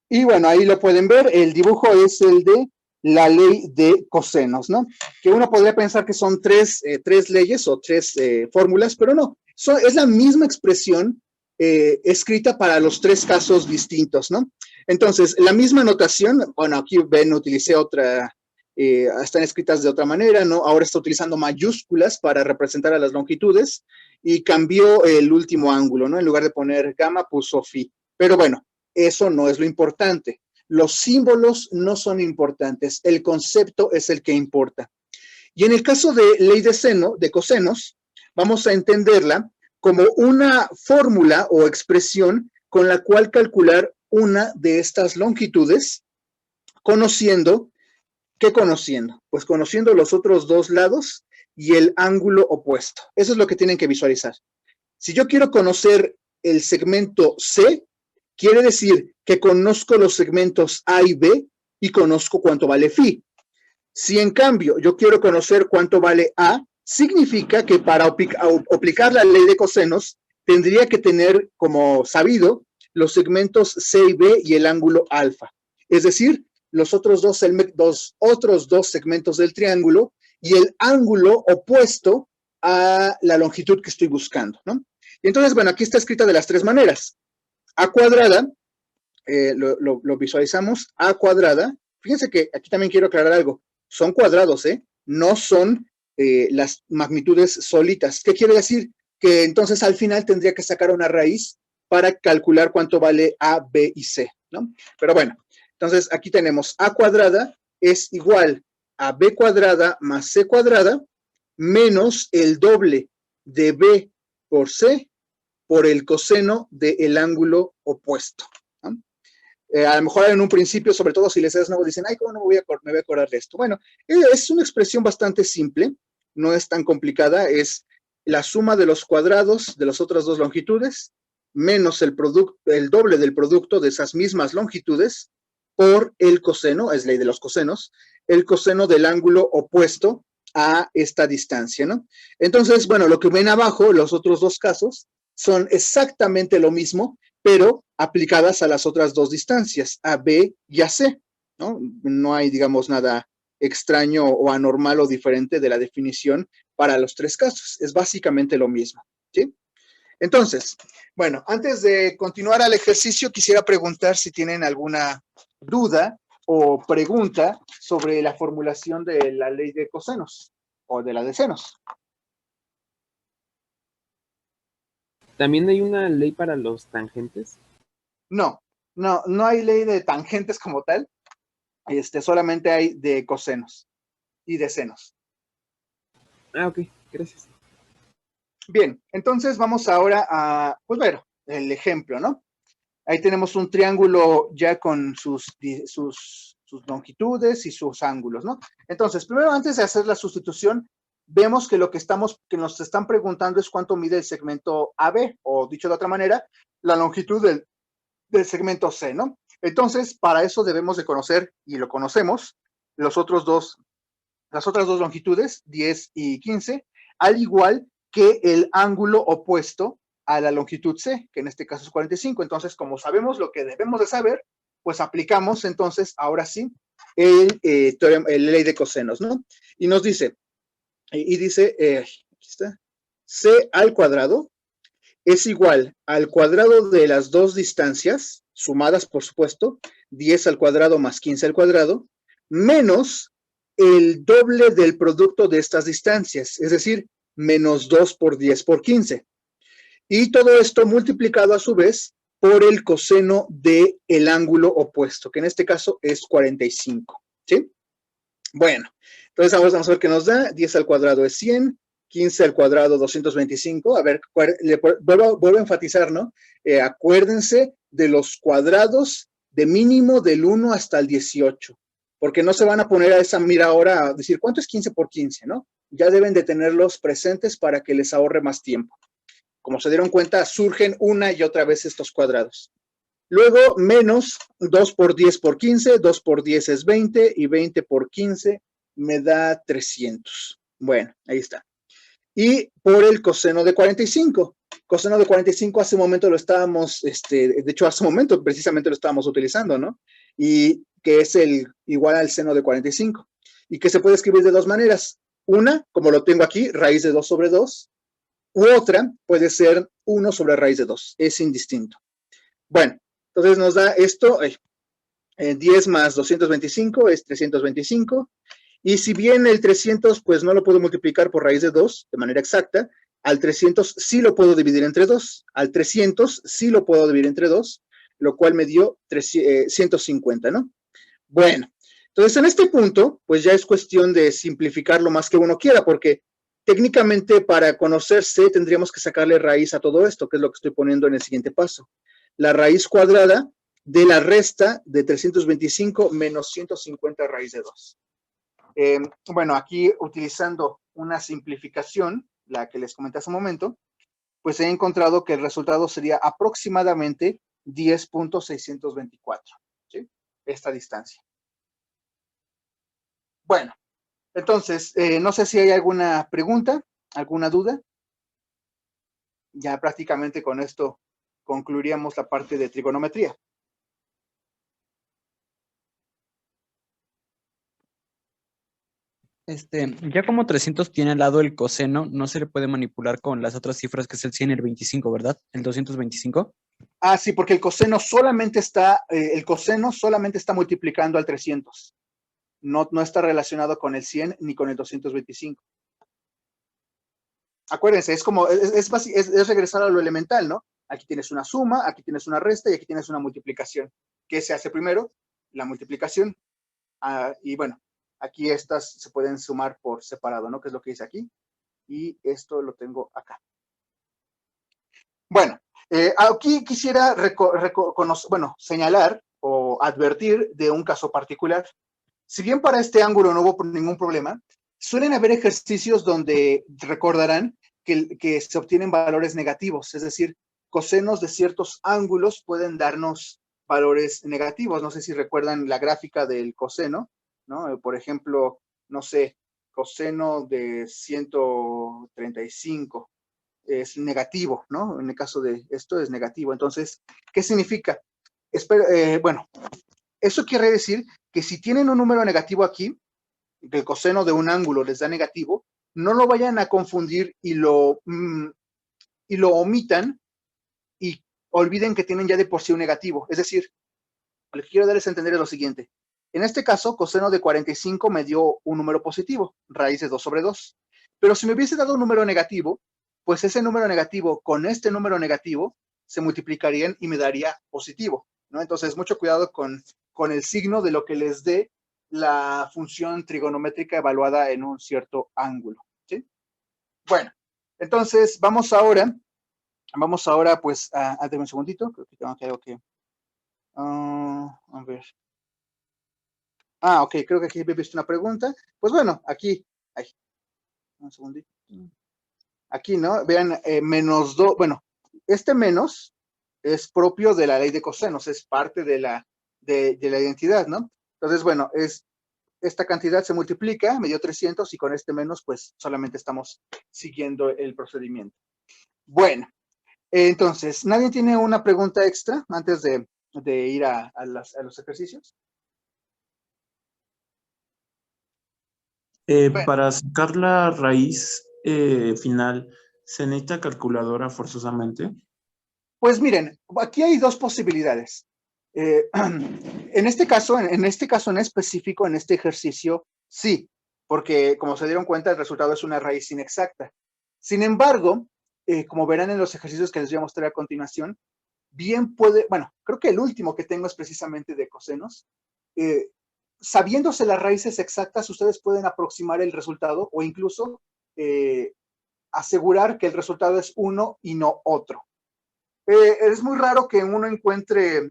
Speaker 1: Y bueno, ahí lo pueden ver, el dibujo es el de la ley de cosenos, ¿no? Que uno podría pensar que son tres leyes o tres fórmulas, pero no, es la misma expresión escrita para los tres casos distintos, ¿no? Entonces, la misma notación, bueno, aquí ven, utilicé otra, están escritas de otra manera, ¿no? Ahora está utilizando mayúsculas para representar a las longitudes y cambió el último ángulo, ¿no? En lugar de poner gamma, puso phi. Pero bueno, eso no es lo importante. Los símbolos no son importantes, el concepto es el que importa. Y en el caso de ley de cosenos, vamos a entenderla como una fórmula o expresión con la cual calcular una de estas longitudes, conociendo, ¿qué conociendo? Pues conociendo los otros dos lados y el ángulo opuesto. Eso es lo que tienen que visualizar. Si yo quiero conocer el segmento C, quiere decir que conozco los segmentos A y B y conozco cuánto vale phi. Si en cambio yo quiero conocer cuánto vale A, significa que para aplicar la ley de cosenos tendría que tener como sabido los segmentos C y B y el ángulo alfa. Es decir, los otros dos segmentos del triángulo y el ángulo opuesto a la longitud que estoy buscando, ¿no? Y entonces, bueno, aquí está escrita de las tres maneras. A cuadrada, lo visualizamos, A cuadrada fíjense que aquí también quiero aclarar algo. Son cuadrados, ¿eh? No son las magnitudes solitas. ¿Qué quiere decir? Que entonces al final tendría que sacar una raíz para calcular cuánto vale A, B y C, ¿no? Pero bueno, entonces aquí tenemos A cuadrada es igual a B cuadrada más C cuadrada menos el doble de B por C por el coseno del ángulo opuesto, ¿no? A lo mejor en un principio, sobre todo si les das nuevo, dicen, ay, ¿cómo no me voy a acordar de esto? Bueno, es una expresión bastante simple, no es tan complicada, es la suma de los cuadrados de las otras dos longitudes menos el doble del producto de esas mismas longitudes por el coseno, es ley de los cosenos, el coseno del ángulo opuesto a esta distancia, ¿no? Entonces, bueno, lo que ven abajo, los otros dos casos, son exactamente lo mismo, pero aplicadas a las otras dos distancias, a B y a C, ¿no? No hay, digamos, nada extraño o anormal o diferente de la definición para los tres casos. Es básicamente lo mismo, ¿sí? Entonces, bueno, antes de continuar al ejercicio, quisiera preguntar si tienen alguna duda o pregunta sobre la formulación de la ley de cosenos o de la de senos.
Speaker 3: ¿También hay una ley para los tangentes?
Speaker 1: No hay ley de tangentes como tal, solamente hay de cosenos y de senos.
Speaker 3: Ah, ok, gracias.
Speaker 1: Bien, entonces vamos ahora a, pues bueno, el ejemplo, ¿no? Ahí tenemos un triángulo ya con sus longitudes y sus ángulos, ¿no? Entonces, primero, antes de hacer la sustitución, vemos que lo que nos están preguntando es cuánto mide el segmento AB, o dicho de otra manera, la longitud del segmento C, ¿no? Entonces, para eso debemos de conocer, y lo conocemos, las otras dos longitudes, 10 y 15, al igual que el ángulo opuesto a la longitud C, que en este caso es 45. Entonces, como sabemos lo que debemos de saber, pues aplicamos entonces, ahora sí, el ley de cosenos, ¿no? Y nos dice, aquí está, C al cuadrado es igual al cuadrado de las dos distancias, sumadas por supuesto, 10 al cuadrado más 15 al cuadrado, menos el doble del producto de estas distancias, es decir, menos 2 por 10 por 15. Y todo esto multiplicado a su vez por el coseno del ángulo opuesto, que en este caso es 45, ¿sí? Bueno, entonces vamos a ver qué nos da. 10 al cuadrado es 100, 15 al cuadrado 225. A ver, vuelvo a enfatizar, ¿no? Acuérdense de los cuadrados de mínimo del 1 hasta el 18, porque no se van a poner a esa mira ahora a decir, ¿cuánto es 15 por 15, no? Ya deben de tenerlos presentes para que les ahorre más tiempo. Como se dieron cuenta, surgen una y otra vez estos cuadrados. Luego, menos 2 por 10 por 15, 2 por 10 es 20 y 20 por 15 me da 300. Bueno, ahí está. Y por el coseno de 45. Coseno de 45 hace un momento lo estábamos, de hecho hace un momento precisamente lo estábamos utilizando, ¿no? Y que es igual al seno de 45. Y que se puede escribir de dos maneras. Una, como lo tengo aquí, raíz de 2 sobre 2. U otra puede ser 1 sobre raíz de 2. Es indistinto. Bueno, entonces nos da esto, 10 más 225 es 325. Y si bien el 300, pues no lo puedo multiplicar por raíz de 2 de manera exacta, al 300 sí lo puedo dividir entre 2, al 300 sí lo puedo dividir entre 2, lo cual me dio 150, ¿no? Bueno, entonces en este punto, pues ya es cuestión de simplificar lo más que uno quiera, porque técnicamente para conocerse tendríamos que sacarle raíz a todo esto, que es lo que estoy poniendo en el siguiente paso. La raíz cuadrada de la resta de 325 menos 150 raíz de 2. Bueno, aquí utilizando una simplificación, la que les comenté hace un momento, pues he encontrado que el resultado sería aproximadamente 10.624, ¿sí? Esta distancia. Bueno, entonces, no sé si hay alguna pregunta, alguna duda. Ya prácticamente con esto concluiríamos la parte de trigonometría.
Speaker 2: Ya como 300 tiene al lado el coseno, no se le puede manipular con las otras cifras que es el 100 y el 25, ¿verdad? El 225.
Speaker 1: Ah, sí, porque el coseno solamente está multiplicando al 300. No está relacionado con el 100 ni con el 225. Acuérdense, es regresar a lo elemental, ¿no? Aquí tienes una suma, aquí tienes una resta y aquí tienes una multiplicación. ¿Qué se hace primero? La multiplicación. Y bueno, aquí estas se pueden sumar por separado, ¿no? Que es lo que dice aquí. Y esto lo tengo acá. Bueno, aquí quisiera señalar o advertir de un caso particular. Si bien para este ángulo no hubo ningún problema, suelen haber ejercicios donde recordarán que se obtienen valores negativos, es decir, cosenos de ciertos ángulos pueden darnos valores negativos. No sé si recuerdan la gráfica del coseno, ¿no? Por ejemplo, no sé, coseno de 135 es negativo, ¿no? En el caso de esto es negativo. Entonces, ¿qué significa? Bueno, eso quiere decir que si tienen un número negativo aquí, que el coseno de un ángulo les da negativo, no lo vayan a confundir y lo omitan y olviden que tienen ya de por sí un negativo. Es decir, lo que quiero darles a entender es lo siguiente. En este caso, coseno de 45 me dio un número positivo, raíz de 2 sobre 2. Pero si me hubiese dado un número negativo, pues ese número negativo con este número negativo se multiplicarían y me daría positivo, ¿no? Entonces, mucho cuidado con el signo de lo que les dé la función trigonométrica evaluada en un cierto ángulo, ¿sí? Bueno, entonces vamos ahora pues denme un segundito, creo que tengo algo que a ver. Ok, creo que aquí he visto una pregunta. Pues bueno, aquí, un segundito. Aquí, ¿no? Vean, menos 2, bueno, este menos es propio de la ley de cosenos, es parte de la identidad, ¿no? Entonces, bueno, esta cantidad se multiplica, me dio 300 y con este menos, pues solamente estamos siguiendo el procedimiento. Bueno, entonces, ¿nadie tiene una pregunta extra antes de ir a los ejercicios? Bueno.
Speaker 4: Para sacar la raíz final, ¿se necesita calculadora forzosamente?
Speaker 1: Pues miren, aquí hay dos posibilidades. En este caso en específico, en este ejercicio, sí, porque como se dieron cuenta, el resultado es una raíz inexacta. Sin embargo, como verán en los ejercicios que les voy a mostrar a continuación, bien puede, bueno, creo que el último que tengo es precisamente de cosenos. Sabiéndose las raíces exactas, ustedes pueden aproximar el resultado o incluso asegurar que el resultado es uno y no otro. Es muy raro que uno encuentre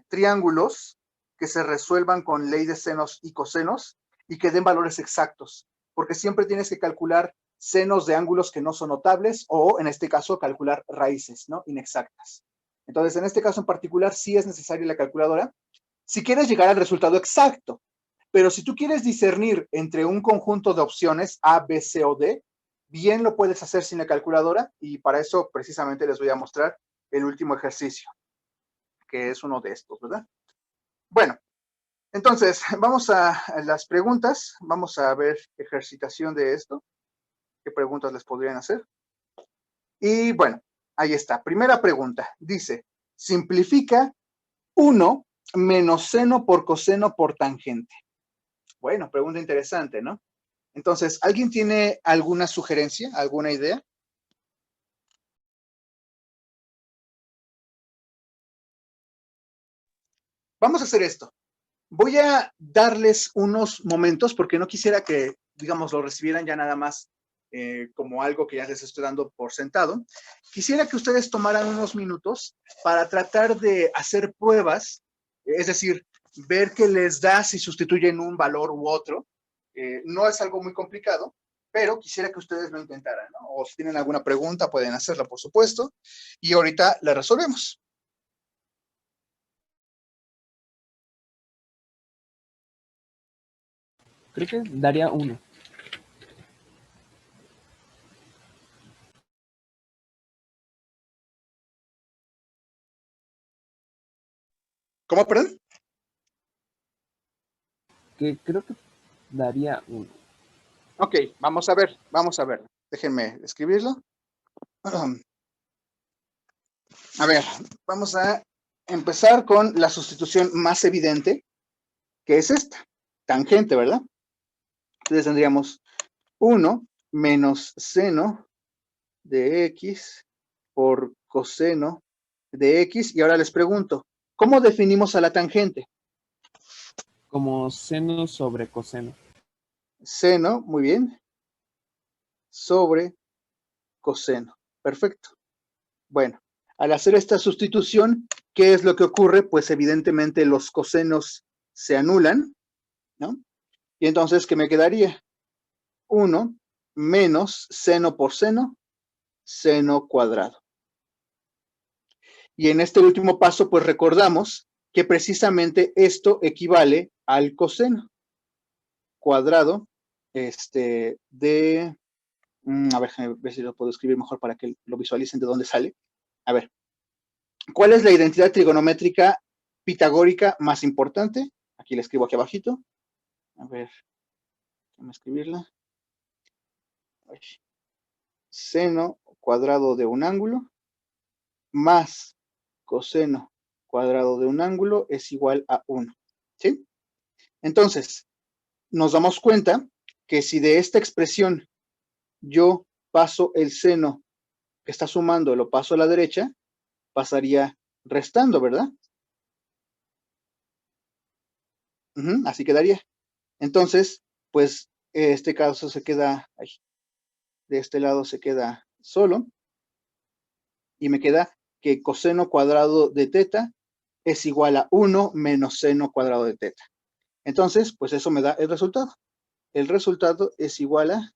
Speaker 1: triángulos que se resuelvan con ley de senos y cosenos y que den valores exactos, porque siempre tienes que calcular senos de ángulos que no son notables o, en este caso, calcular raíces, ¿no? Inexactas. Entonces, en este caso en particular, sí es necesaria la calculadora si quieres llegar al resultado exacto. Pero si tú quieres discernir entre un conjunto de opciones A, B, C o D, bien lo puedes hacer sin la calculadora y para eso precisamente les voy a mostrar el último ejercicio, que es uno de estos, ¿verdad? Bueno, entonces vamos a las preguntas, vamos a ver ejercitación de esto, qué preguntas les podrían hacer. Y bueno, ahí está, primera pregunta, dice, simplifica 1 menos seno por coseno por tangente. Bueno, pregunta interesante, ¿no? Entonces, ¿alguien tiene alguna sugerencia, alguna idea? Vamos a hacer esto. Voy a darles unos momentos porque no quisiera que, digamos, lo recibieran ya nada más como algo que ya les estoy dando por sentado. Quisiera que ustedes tomaran unos minutos para tratar de hacer pruebas, es decir, ver qué les da si sustituyen un valor u otro. No es algo muy complicado, pero quisiera que ustedes lo intentaran, ¿no? O si tienen alguna pregunta, pueden hacerla, por supuesto, y ahorita la resolvemos.
Speaker 3: Creo que daría 1.
Speaker 1: ¿Cómo, perdón?
Speaker 3: Que creo que daría 1.
Speaker 1: Ok, vamos a ver. Déjenme escribirlo. A ver, vamos a empezar con la sustitución más evidente, que es esta, tangente, ¿verdad? Entonces tendríamos 1 menos seno de x por coseno de x. Y ahora les pregunto, ¿cómo definimos a la tangente?
Speaker 3: Como seno sobre coseno.
Speaker 1: Seno, muy bien, sobre coseno. Perfecto. Bueno, al hacer esta sustitución, ¿qué es lo que ocurre? Pues evidentemente los cosenos se anulan, ¿no? Y entonces, ¿qué me quedaría? 1 menos seno por seno cuadrado. Y en este último paso, pues recordamos que precisamente esto equivale al coseno cuadrado de... a ver si lo puedo escribir mejor para que lo visualicen de dónde sale. A ver, ¿cuál es la identidad trigonométrica pitagórica más importante? Aquí la escribo aquí abajito. A ver, déjame escribirla. Seno cuadrado de un ángulo más coseno cuadrado de un ángulo es igual a 1. ¿Sí? Entonces, nos damos cuenta que si de esta expresión yo paso el seno que está sumando, lo paso a la derecha, pasaría restando, ¿verdad? Así quedaría. Entonces, pues, este caso se queda, de este lado se queda solo, y me queda que coseno cuadrado de teta es igual a 1 menos seno cuadrado de teta. Entonces, pues eso me da el resultado. El resultado es igual a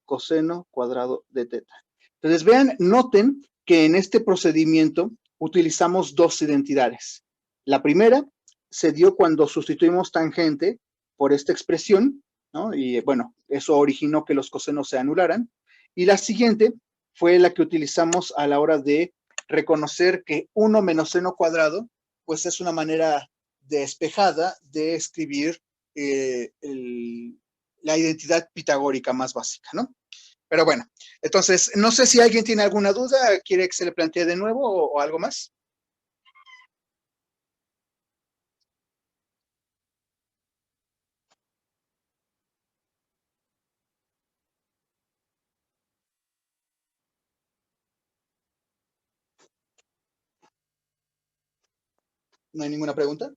Speaker 1: coseno cuadrado de teta. Entonces, vean, noten que en este procedimiento utilizamos dos identidades. La primera se dio cuando sustituimos tangente por esta expresión, ¿no? Y bueno, eso originó que los cosenos se anularan. Y la siguiente fue la que utilizamos a la hora de reconocer que 1 menos seno cuadrado, pues es una manera despejada de escribir la identidad pitagórica más básica, ¿no? Pero bueno, entonces, no sé si alguien tiene alguna duda, quiere que se le plantee de nuevo o algo más. ¿No hay ninguna pregunta?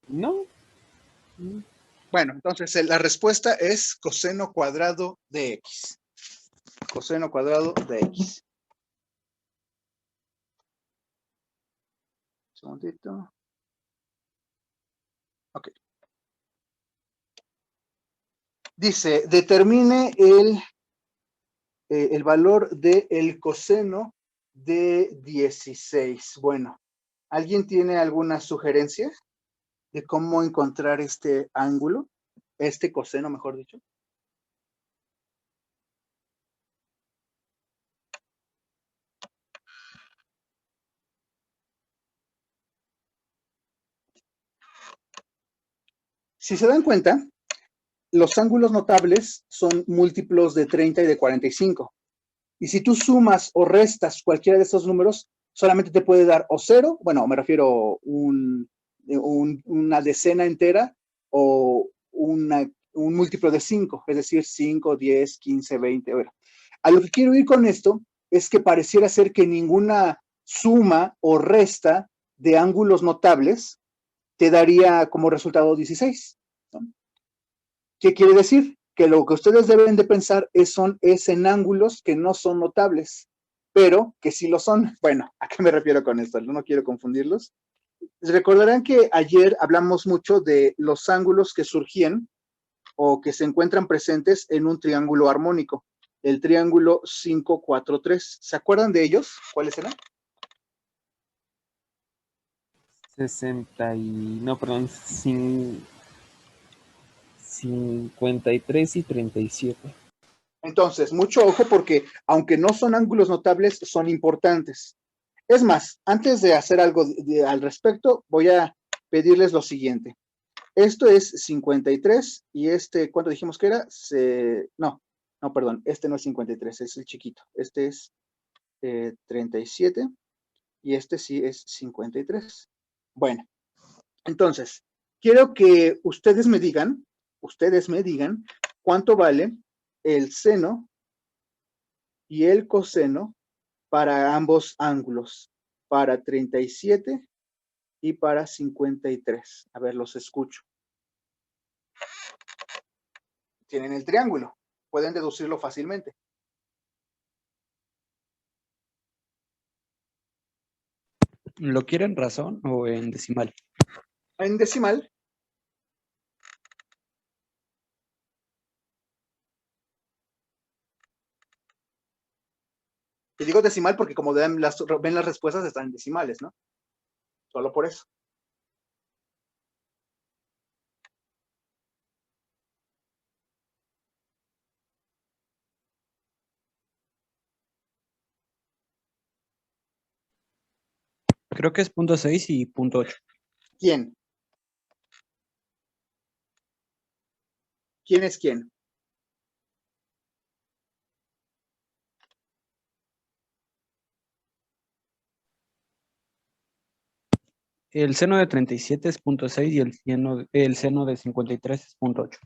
Speaker 3: No.
Speaker 1: Bueno, entonces la respuesta es coseno cuadrado de x. Coseno cuadrado de x. Un segundito. Ok. Dice, determine el valor del coseno de 16. Bueno, ¿alguien tiene alguna sugerencia de cómo encontrar este ángulo? Este coseno, mejor dicho. Si se dan cuenta, los ángulos notables son múltiplos de 30 y de 45. Y si tú sumas o restas cualquiera de esos números, solamente te puede dar o 0, bueno, me refiero una decena entera o un múltiplo de 5, es decir, 5, 10, 15, 20. Bueno, a lo que quiero ir con esto es que pareciera ser que ninguna suma o resta de ángulos notables te daría como resultado 16. ¿No? ¿Qué quiere decir? Que lo que ustedes deben de pensar es en ángulos que no son notables, pero que sí lo son. Bueno, ¿a qué me refiero con esto? No quiero confundirlos. Recordarán que ayer hablamos mucho de los ángulos que surgían o que se encuentran presentes en un triángulo armónico, el triángulo 5, 4, 3. ¿Se acuerdan de ellos? ¿Cuáles eran?
Speaker 3: 53 y 37.
Speaker 1: Entonces, mucho ojo porque aunque no son ángulos notables, son importantes. Es más, antes de hacer algo al respecto, voy a pedirles lo siguiente. Esto es 53 y ¿cuánto dijimos que era? No, perdón, este no es 53, es el chiquito. Este es 37 y este sí es 53. Bueno, entonces, quiero que ustedes me digan cuánto vale el seno y el coseno para ambos ángulos, para 37 y para 53. A ver, los escucho. Tienen el triángulo, pueden deducirlo fácilmente.
Speaker 2: ¿Lo quieren en razón o en decimal?
Speaker 1: En decimal, y digo decimal porque como ven las respuestas están en decimales, ¿no? Solo por eso.
Speaker 2: Creo que es 0.6 y 0.8.
Speaker 1: ¿Quién? ¿Quién es quién?
Speaker 2: El seno de 37 es 0.6 y el seno de 53 es 0.8.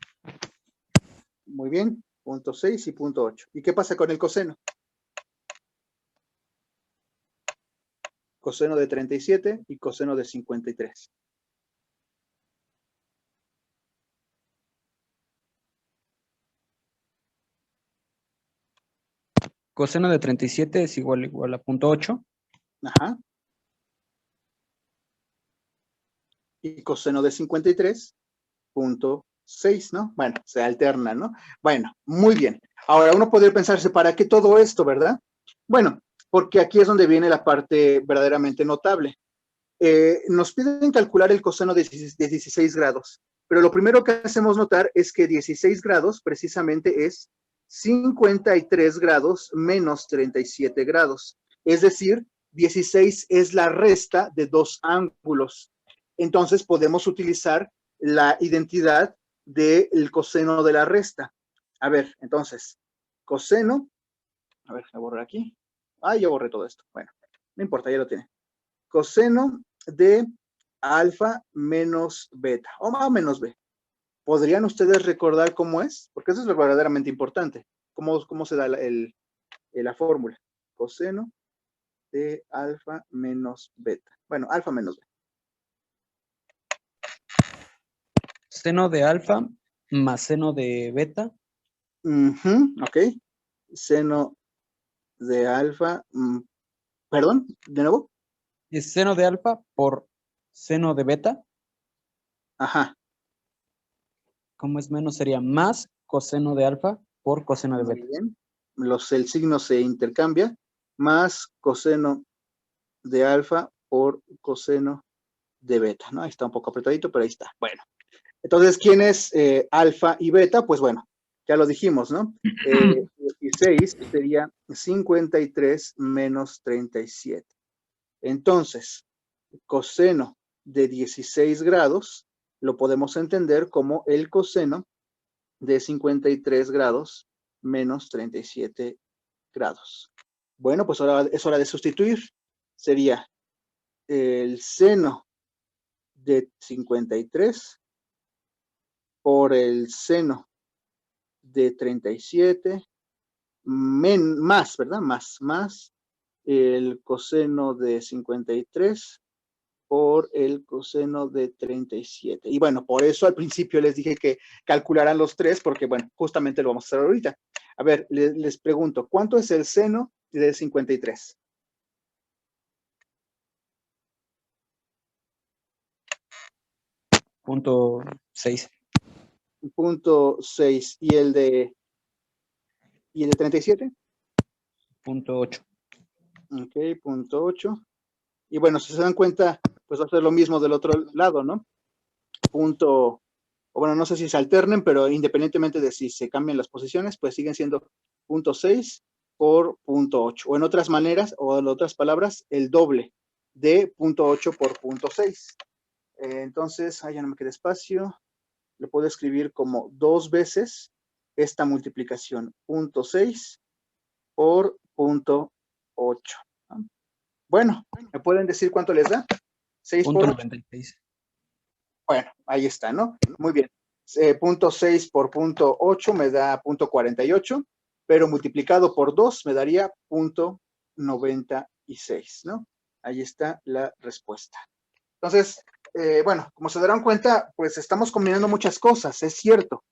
Speaker 1: Muy bien, 0.6 y 0.8. ¿Y qué pasa con el coseno? Coseno de 37 y coseno de 53.
Speaker 2: Coseno de 37 es igual a 0.8.
Speaker 1: Ajá. Y coseno de 53, 0.6, ¿no? Bueno, se alternan, ¿no? Bueno, muy bien. Ahora uno podría pensarse, ¿para qué todo esto, verdad? Bueno, porque aquí es donde viene la parte verdaderamente notable. Nos piden calcular el coseno de 16 grados, pero lo primero que hacemos notar es que 16 grados precisamente es 53 grados menos 37 grados. Es decir, 16 es la resta de dos ángulos. Entonces podemos utilizar la identidad del coseno de la resta. A ver, entonces, coseno, a ver, voy a borrar aquí. Ah, ya borré todo esto. Bueno, no importa, ya lo tiene. Coseno de alfa menos beta, o A menos B. ¿Podrían ustedes recordar cómo es? Porque eso es lo verdaderamente importante. ¿Cómo se da la fórmula? Coseno de alfa menos beta. Bueno, alfa menos beta.
Speaker 2: Seno de alfa más seno de beta.
Speaker 1: Ok. Seno de alfa. Perdón, de nuevo.
Speaker 2: Es seno de alfa por seno de beta.
Speaker 1: Ajá.
Speaker 2: Como es menos, sería más coseno de alfa por coseno de
Speaker 1: Muy
Speaker 2: beta.
Speaker 1: bien. El signo se intercambia. Más coseno de alfa por coseno de beta, ¿no? Ahí está un poco apretadito, pero ahí está. Bueno, entonces, ¿quién es alfa y beta? Pues bueno, ya lo dijimos, ¿no? 16 sería 53 menos 37. Entonces, coseno de 16 grados lo podemos entender como el coseno de 53 grados menos 37 grados. Bueno, pues ahora es hora de sustituir. Sería el seno de 53 por el seno de 37 más, ¿verdad? Más el coseno de 53 por el coseno de 37. Y bueno, por eso al principio les dije que calcularan los tres, porque bueno, justamente lo vamos a hacer ahorita. A ver, les pregunto, ¿cuánto es el seno de 53?
Speaker 2: 0.6.
Speaker 1: 0.6. ¿Y el de 37?
Speaker 2: 0.8.
Speaker 1: Ok, 0.8. Y bueno, si se dan cuenta, pues va a ser lo mismo del otro lado, ¿no? Punto, o bueno, no sé si se alternen, pero independientemente de si se cambian las posiciones, pues siguen siendo 0.6 por 0.8. O en otras maneras, o en otras palabras, el doble de 0.8 por 0.6. Entonces, ya no me queda espacio. Lo puedo escribir como 2 veces esta multiplicación, 0.6 por 0.8. 8. ¿No? Bueno, ¿me pueden decir cuánto les da? 6
Speaker 2: Punto
Speaker 1: por
Speaker 2: 96.
Speaker 1: Bueno, ahí está, ¿no? Muy bien. Punto 6 por punto 8 me da punto 48, pero multiplicado por 2 me daría punto 96, ¿no? Ahí está la respuesta. Entonces, bueno, como se darán cuenta, pues estamos combinando muchas cosas, es cierto,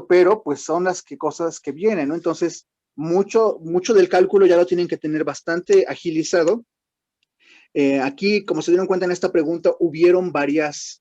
Speaker 1: pero pues son las cosas que vienen, ¿no? Entonces, mucho del cálculo ya lo tienen que tener bastante agilizado. Aquí, como se dieron cuenta en esta pregunta, hubieron varios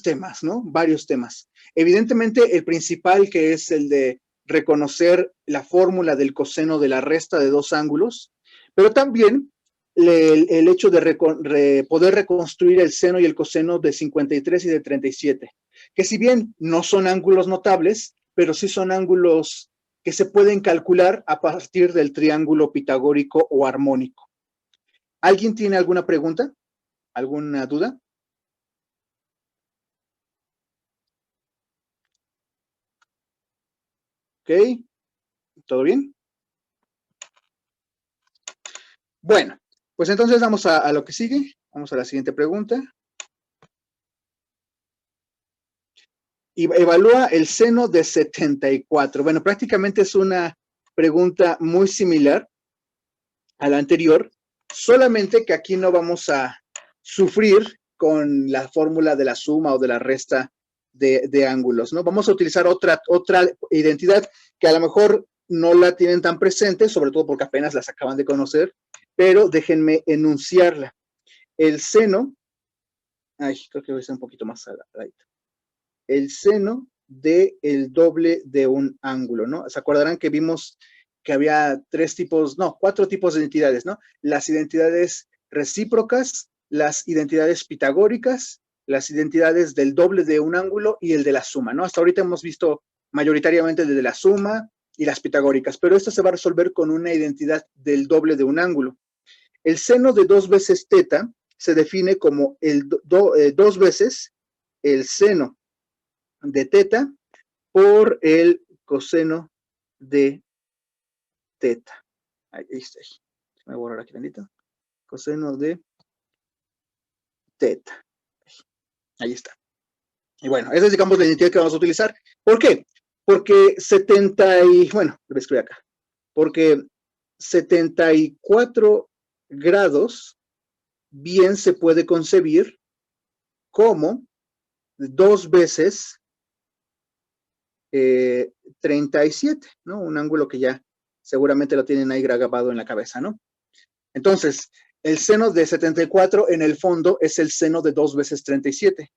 Speaker 1: temas, ¿no? Varios temas. Evidentemente, el principal, que es el de reconocer la fórmula del coseno de la resta de dos ángulos, pero también el hecho de poder reconstruir el seno y el coseno de 53 y de 37, que si bien no son ángulos notables, pero sí son ángulos que se pueden calcular a partir del triángulo pitagórico o armónico. ¿Alguien tiene alguna pregunta? ¿Alguna duda? ¿Ok? ¿Todo bien? Bueno, pues entonces vamos a lo que sigue. Vamos a la siguiente pregunta. Y evalúa el seno de 74. Bueno, prácticamente es una pregunta muy similar a la anterior, solamente que aquí no vamos a sufrir con la fórmula de la suma o de la resta de ángulos, ¿no? Vamos a utilizar otra identidad que a lo mejor no la tienen tan presente, sobre todo porque apenas las acaban de conocer, pero déjenme enunciarla. El seno, creo que voy a ser un poquito más aladito. El seno del doble de un ángulo, ¿no? ¿Se acordarán que vimos que había cuatro tipos de identidades, ¿no? Las identidades recíprocas, las identidades pitagóricas, las identidades del doble de un ángulo y el de la suma, ¿no? Hasta ahorita hemos visto mayoritariamente el de la suma y las pitagóricas, pero esto se va a resolver con una identidad del doble de un ángulo. El seno de 2 veces teta se define como 2 veces el seno de teta por el coseno de teta. Ahí está. Me voy a borrar aquí tantito. Coseno de teta. Ahí está. Y bueno, esa es, digamos, la identidad que vamos a utilizar. ¿Por qué? Porque bueno, lo voy a escribir acá. Porque 74 grados bien se puede concebir como 2 veces 37, ¿no? Un ángulo que ya seguramente lo tienen ahí grabado en la cabeza, ¿no? Entonces, el seno de 74 en el fondo es el seno de 2 veces 37.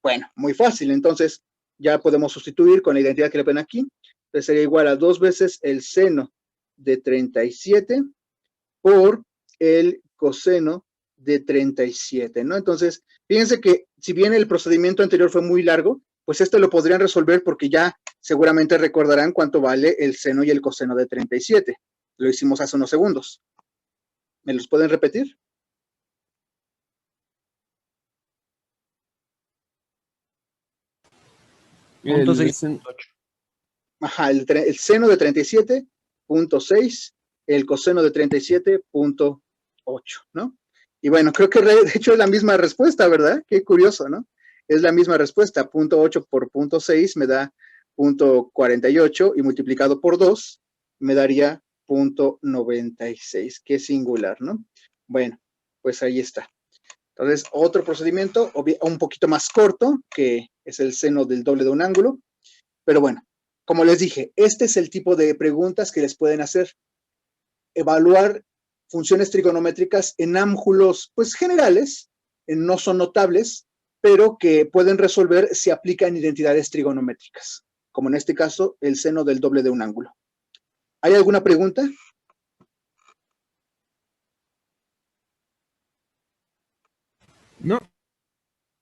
Speaker 1: Bueno, muy fácil. Entonces, ya podemos sustituir con la identidad que le ven aquí. Entonces, sería igual a 2 veces el seno de 37 por el coseno de 37, ¿no? Entonces, fíjense que si bien el procedimiento anterior fue muy largo, pues esto lo podrían resolver porque ya seguramente recordarán cuánto vale el seno y el coseno de 37. Lo hicimos hace unos segundos. ¿Me los pueden repetir?
Speaker 2: Punto
Speaker 3: El
Speaker 2: 6.8.
Speaker 1: Ajá, el seno de 37.6, el coseno de 37.8, ¿no? Y bueno, creo que de hecho es la misma respuesta, ¿verdad? Qué curioso, ¿no? Es la misma respuesta. 0.8 por 0.6 me da 0.48 y multiplicado por 2 me daría 0.96. Qué singular, ¿no? Bueno, pues ahí está. Entonces, otro procedimiento un poquito más corto, que es el seno del doble de un ángulo. Pero bueno, como les dije, este es el tipo de preguntas que les pueden hacer. Evaluar funciones trigonométricas en ángulos, pues generales, no son notables, pero que pueden resolver si aplican identidades trigonométricas, como en este caso, el seno del doble de un ángulo. ¿Hay alguna pregunta?
Speaker 3: No.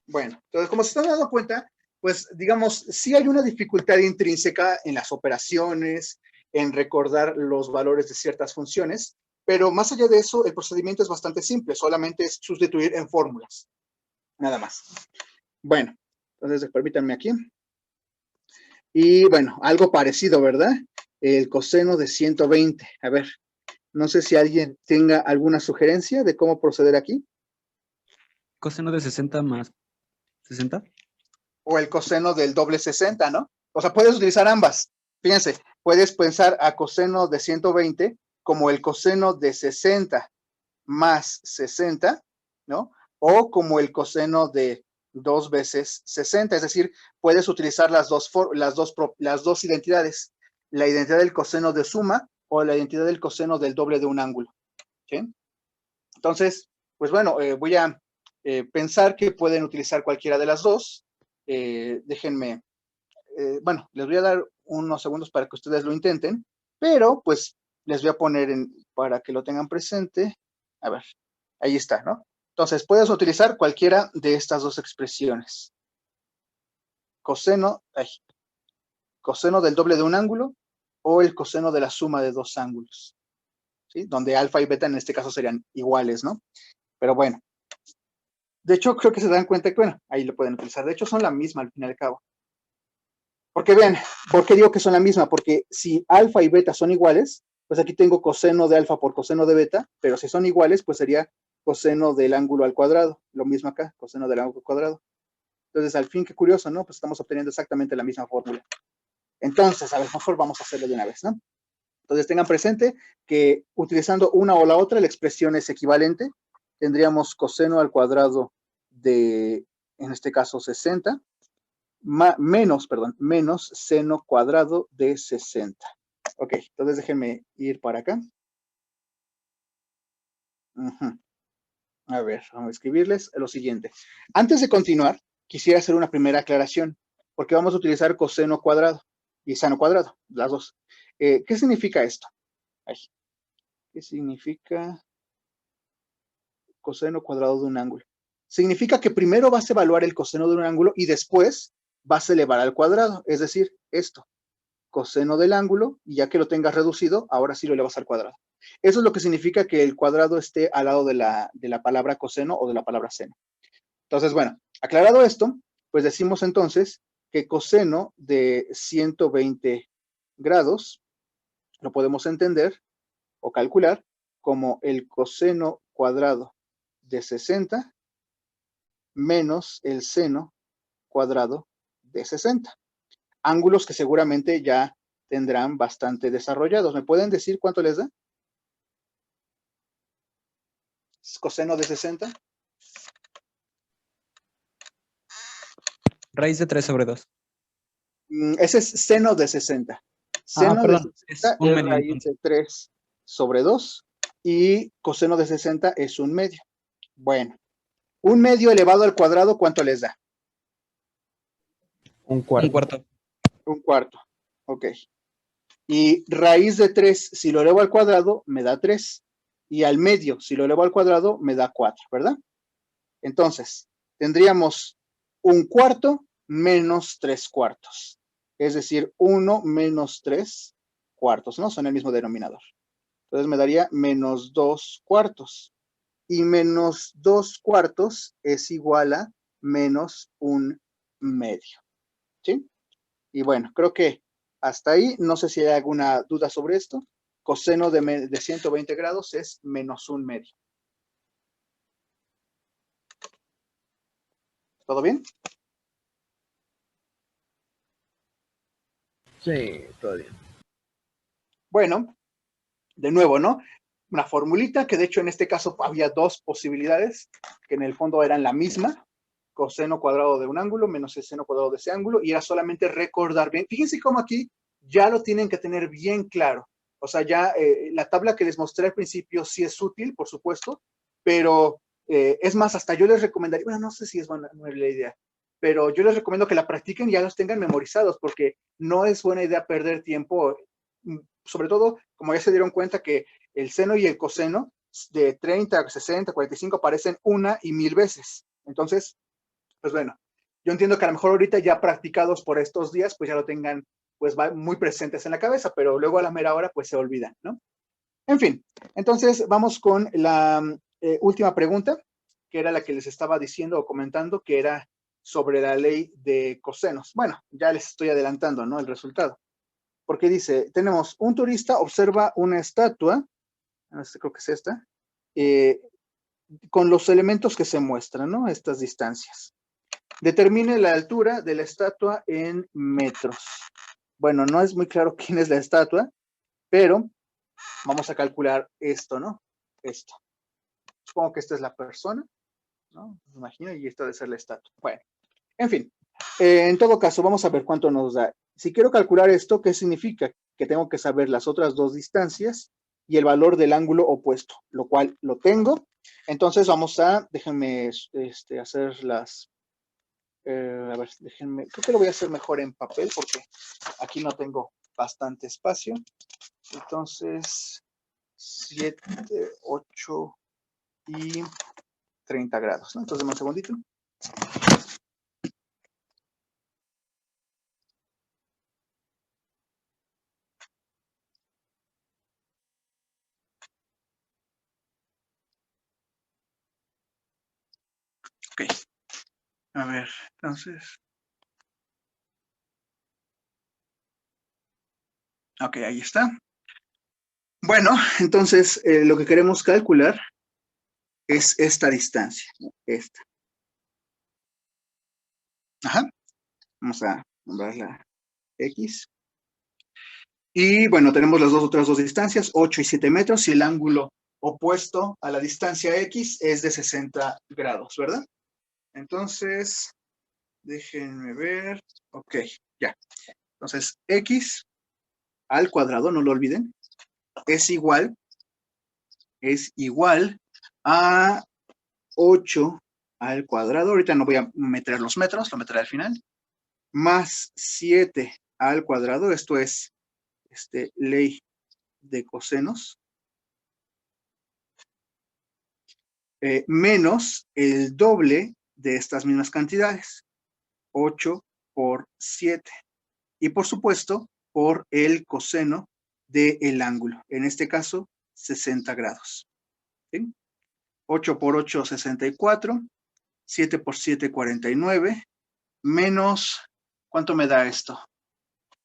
Speaker 1: Bueno, entonces, como se están dando cuenta, pues digamos, sí hay una dificultad intrínseca en las operaciones, en recordar los valores de ciertas funciones, pero más allá de eso, el procedimiento es bastante simple, solamente es sustituir en fórmulas, nada más. Bueno, entonces permítanme aquí. Y bueno, algo parecido, ¿verdad? El coseno de 120. A ver, No sé si alguien tenga alguna sugerencia de cómo proceder aquí.
Speaker 2: Coseno de 60 más 60.
Speaker 1: O el coseno del doble 60, ¿no? O sea, puedes utilizar ambas. Fíjense, puedes pensar a coseno de 120 como el coseno de 60 más 60, ¿no? O como el coseno de 2 veces 60, es decir, puedes utilizar las dos identidades, la identidad del coseno de suma o la identidad del coseno del doble de un ángulo, ¿sí? Entonces, pues bueno, voy a pensar que pueden utilizar cualquiera de las dos. Déjenme, bueno, les voy a dar unos segundos para que ustedes lo intenten, pero pues les voy a poner para que lo tengan presente. A ver, ahí está, ¿no? Entonces, puedes utilizar cualquiera de estas dos expresiones. Coseno del doble de un ángulo o el coseno de la suma de dos ángulos, ¿sí? Donde alfa y beta en este caso serían iguales, ¿no? Pero bueno, de hecho creo que se dan cuenta que, bueno, ahí lo pueden utilizar. De hecho son la misma al fin y al cabo. Porque vean, ¿por qué digo que son la misma? Porque si alfa y beta son iguales, pues aquí tengo coseno de alfa por coseno de beta, pero si son iguales, pues sería coseno del ángulo al cuadrado. Lo mismo acá, coseno del ángulo al cuadrado. Entonces, al fin, qué curioso, ¿no? Pues estamos obteniendo exactamente la misma fórmula. Entonces, a ver, mejor vamos a hacerlo de una vez, ¿no? Entonces, tengan presente que utilizando una o la otra, la expresión es equivalente. Tendríamos coseno al cuadrado de, en este caso, 60, menos seno cuadrado de 60. Ok, entonces déjenme ir para acá. A ver, vamos a escribirles lo siguiente. Antes de continuar, quisiera hacer una primera aclaración, porque vamos a utilizar coseno cuadrado y seno cuadrado, las dos. ¿Qué significa esto? Ay, ¿qué significa coseno cuadrado de un ángulo? Significa que primero vas a evaluar el coseno de un ángulo y después vas a elevar al cuadrado, es decir, esto, coseno del ángulo, y ya que lo tengas reducido, ahora sí lo elevas al cuadrado. Eso es lo que significa que el cuadrado esté al lado de la palabra coseno o de la palabra seno. Entonces, bueno, aclarado esto, pues decimos entonces que coseno de 120 grados lo podemos entender o calcular como el coseno cuadrado de 60 menos el seno cuadrado de 60. Ángulos que seguramente ya tendrán bastante desarrollados. ¿Me pueden decir cuánto les da? Coseno de 60.
Speaker 2: Raíz de 3 sobre 2.
Speaker 1: Ese es seno de 60. Seno
Speaker 2: Perdón,
Speaker 1: de 60
Speaker 2: es un
Speaker 1: es
Speaker 2: medio
Speaker 1: raíz
Speaker 2: entonces.
Speaker 1: de 3 sobre 2 y coseno de 60 es un medio. Bueno, un medio elevado al cuadrado, ¿cuánto les da?
Speaker 3: Un cuarto.
Speaker 2: Un cuarto.
Speaker 1: Un cuarto. Ok. Y raíz de 3, si lo elevo al cuadrado, me da 3. Y al medio, si lo elevo al cuadrado, me da 4, ¿verdad? Entonces, tendríamos un cuarto menos 3 cuartos. Es decir, 1 menos 3 cuartos, ¿no? Son el mismo denominador. Entonces me daría menos 2 cuartos. Y menos 2 cuartos es igual a menos un medio. ¿Sí? Y bueno, creo que hasta ahí, no sé si hay alguna duda sobre esto. Coseno de 120 grados es menos un medio. ¿Todo bien?
Speaker 3: Sí, todo bien.
Speaker 1: Bueno, de nuevo, ¿no? Una formulita que de hecho en este caso había dos posibilidades que en el fondo eran la misma, coseno cuadrado de un ángulo menos el seno cuadrado de ese ángulo, y era solamente recordar bien. Fíjense cómo aquí ya lo tienen que tener bien claro. O sea, ya la tabla que les mostré al principio sí es útil, por supuesto, pero es más, hasta yo les recomendaría, bueno, no sé si es buena la idea, pero yo les recomiendo que la practiquen y ya los tengan memorizados, porque no es buena idea perder tiempo, sobre todo, como ya se dieron cuenta que el seno y el coseno de 30, 60, 45 aparecen una y 1000 veces. Entonces, pues bueno, yo entiendo que a lo mejor ahorita ya practicados por estos días, pues ya lo tengan pues muy presentes en la cabeza, pero luego a la mera hora pues se olvidan, ¿no? En fin, entonces vamos con la última pregunta, que era la que les estaba diciendo o comentando, que era sobre la ley de cosenos. Bueno, ya les estoy adelantando, ¿no? El resultado. Porque dice, tenemos un turista observa una estatua creo que es esta, con los elementos que se muestran, ¿no? Estas distancias. Determine la altura de la estatua en metros. Bueno, no es muy claro quién es la estatua, pero vamos a calcular esto, ¿no? Esto. Supongo que esta es la persona, ¿no? Me imagino, y esta debe ser la estatua. Bueno, en fin. En todo caso, vamos a ver cuánto nos da. Si quiero calcular esto, ¿qué significa? Que tengo que saber las otras dos distancias y el valor del ángulo opuesto, lo cual lo tengo. Entonces vamos a, déjenme hacer las, a ver, déjenme, creo que lo voy a hacer mejor en papel porque aquí no tengo bastante espacio. Entonces, 7, 8 y 30 grados, ¿no? Entonces, un segundito. Ok. A ver, entonces. Ok, ahí está. Bueno, entonces lo que queremos calcular es esta distancia, ¿no? Esta. Ajá. Vamos a nombrarla X. Y bueno, tenemos las otras dos distancias, 8 y 7 metros, y el ángulo opuesto a la distancia X es de 60 grados, ¿verdad? Entonces, déjenme ver. Ok, ya. Entonces, X al cuadrado, no lo olviden, es igual a 8 al cuadrado. Ahorita no voy a meter los metros, lo meteré al final. Más 7 al cuadrado, esto es ley de cosenos, menos el doble de estas mismas cantidades, 8 por 7. Y por supuesto, por el coseno del ángulo, en este caso, 60 grados. ¿Sí? 8 por 8, 64. 7 por 7, 49. Menos, ¿cuánto me da esto?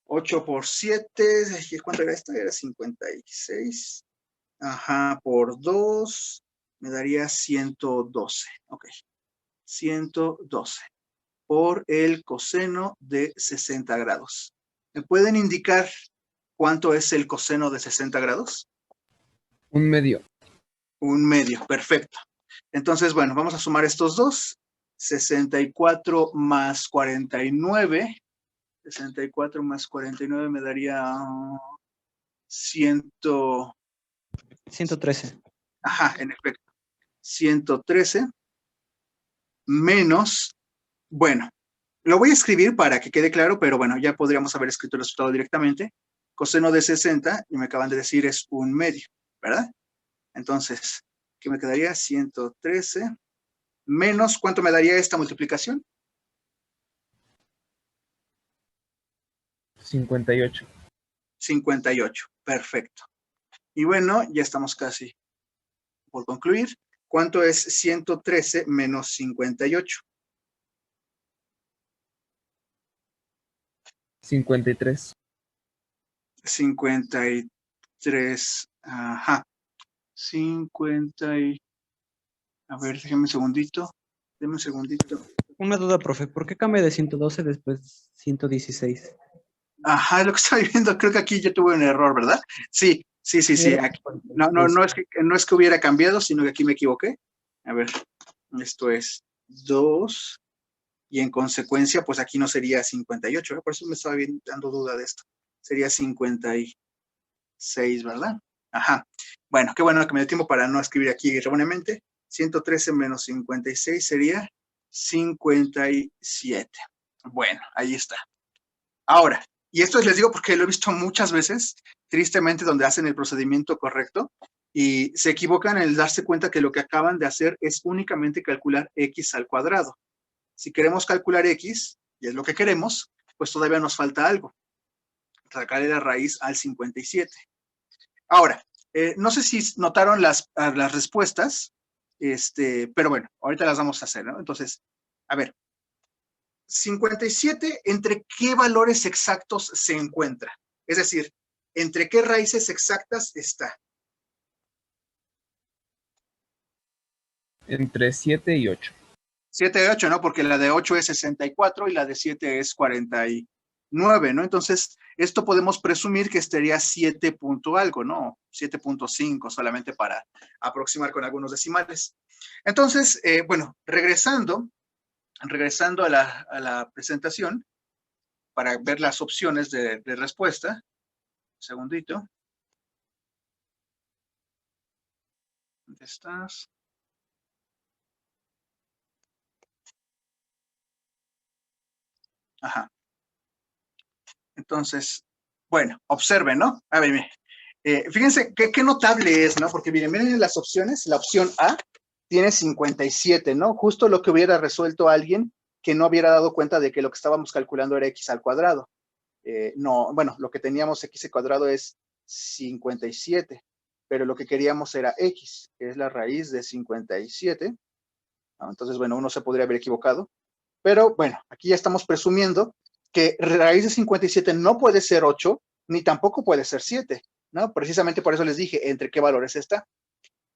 Speaker 1: 8 por 7, ¿cuánto era esto? Era 56. Ajá, por 2, me daría 112. Ok, 112 por el coseno de 60 grados. ¿Me pueden indicar cuánto es el coseno de 60 grados?
Speaker 3: 1/2.
Speaker 1: 1/2, perfecto. Entonces, bueno, vamos a sumar estos dos. 64 más 49. 64 más 49 me daría
Speaker 2: 113.
Speaker 1: Ajá, en efecto. 113 menos, bueno, lo voy a escribir para que quede claro, pero bueno, ya podríamos haber escrito el resultado directamente. Coseno de 60, y me acaban de decir, es 1/2, ¿verdad? Entonces, ¿qué me quedaría? 113 menos, ¿cuánto me daría esta multiplicación?
Speaker 3: 58.
Speaker 1: 58, perfecto. Y bueno, ya estamos casi por concluir. ¿Cuánto es 113 menos 58?
Speaker 3: 53.
Speaker 1: 53, ajá. 50 y... A ver, déjame un segundito. Deme un segundito.
Speaker 2: Una duda, profe, ¿por qué cambia de 112 después 116?
Speaker 1: Ajá, lo que estoy viendo, creo que aquí yo tuve un error, ¿verdad? Sí. Aquí. No es que hubiera cambiado, sino que aquí me equivoqué. A ver, esto es 2, y en consecuencia, pues aquí no sería 58, ¿eh? Por eso me estaba dando duda de esto. Sería 56, ¿verdad? Ajá. Bueno, qué bueno que me dio tiempo para no escribir aquí erróneamente. 113 menos 56 sería 57. Bueno, ahí está. Ahora, y esto les digo porque lo he visto muchas veces, tristemente, donde hacen el procedimiento correcto y se equivocan en el darse cuenta que lo que acaban de hacer es únicamente calcular x al cuadrado. Si queremos calcular x, y es lo que queremos, pues todavía nos falta algo. Sacarle la raíz al 57. Ahora, no sé si notaron las respuestas, pero bueno, ahorita las vamos a hacer, ¿no? Entonces, a ver, 57, ¿entre qué valores exactos se encuentra? Es decir, ¿entre qué raíces exactas está?
Speaker 3: Entre 7 y 8.
Speaker 1: 7 y 8, ¿no? Porque la de 8 es 64 y la de 7 es 49, ¿no? Entonces, esto podemos presumir que estaría 7 punto algo, ¿no? 7.5 solamente para aproximar con algunos decimales. Entonces, bueno, regresando a la presentación para ver las opciones de respuesta. Un segundito. ¿Dónde estás? Ajá. Entonces, bueno, observen, ¿no? A ver, miren. Fíjense qué notable es, ¿no? Porque miren las opciones. La opción A tiene 57, ¿no? Justo lo que hubiera resuelto alguien que no hubiera dado cuenta de que lo que estábamos calculando era x al cuadrado. No, bueno, lo que teníamos x al cuadrado es 57, pero lo que queríamos era x, que es la raíz de 57. ¿No? Entonces, bueno, uno se podría haber equivocado. Pero bueno, aquí ya estamos presumiendo que raíz de 57 no puede ser 8, ni tampoco puede ser 7, ¿no? Precisamente por eso les dije entre qué valores está.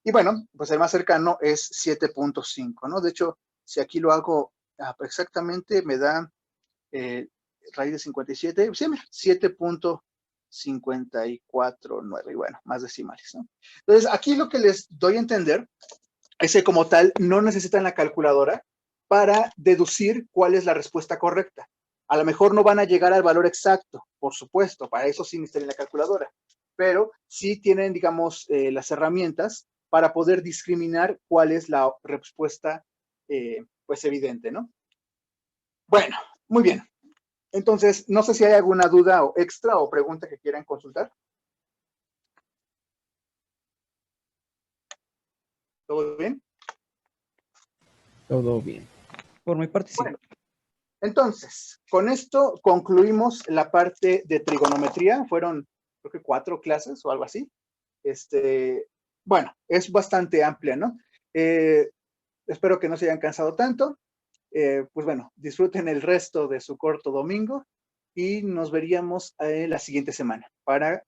Speaker 1: Y bueno, pues el más cercano es 7.5, ¿no? De hecho, si aquí lo hago exactamente, me da raíz de 57, sí, 7.549, y bueno, más decimales, ¿no? Entonces, aquí lo que les doy a entender es que como tal no necesitan la calculadora para deducir cuál es la respuesta correcta. A lo mejor no van a llegar al valor exacto, por supuesto, para eso sí necesitan la calculadora, pero sí tienen, digamos, las herramientas para poder discriminar cuál es la respuesta, pues evidente, ¿no? Bueno, muy bien. Entonces, no sé si hay alguna duda o extra o pregunta que quieran consultar. ¿Todo bien?
Speaker 3: Todo bien.
Speaker 2: Por mi parte, sí.
Speaker 1: Bueno, entonces, con esto concluimos la parte de trigonometría. Fueron, creo que 4 clases o algo así. Bueno, es bastante amplia, ¿no? Espero que no se hayan cansado tanto. Pues bueno, disfruten el resto de su corto domingo y nos veríamos la siguiente semana para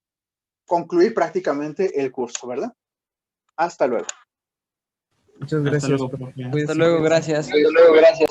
Speaker 1: concluir prácticamente el curso, ¿verdad? Hasta luego.
Speaker 3: Muchas
Speaker 4: Hasta
Speaker 3: gracias,
Speaker 4: luego,
Speaker 3: profe.
Speaker 4: profe.
Speaker 2: Hasta luego, gracias.
Speaker 1: Hasta luego, gracias.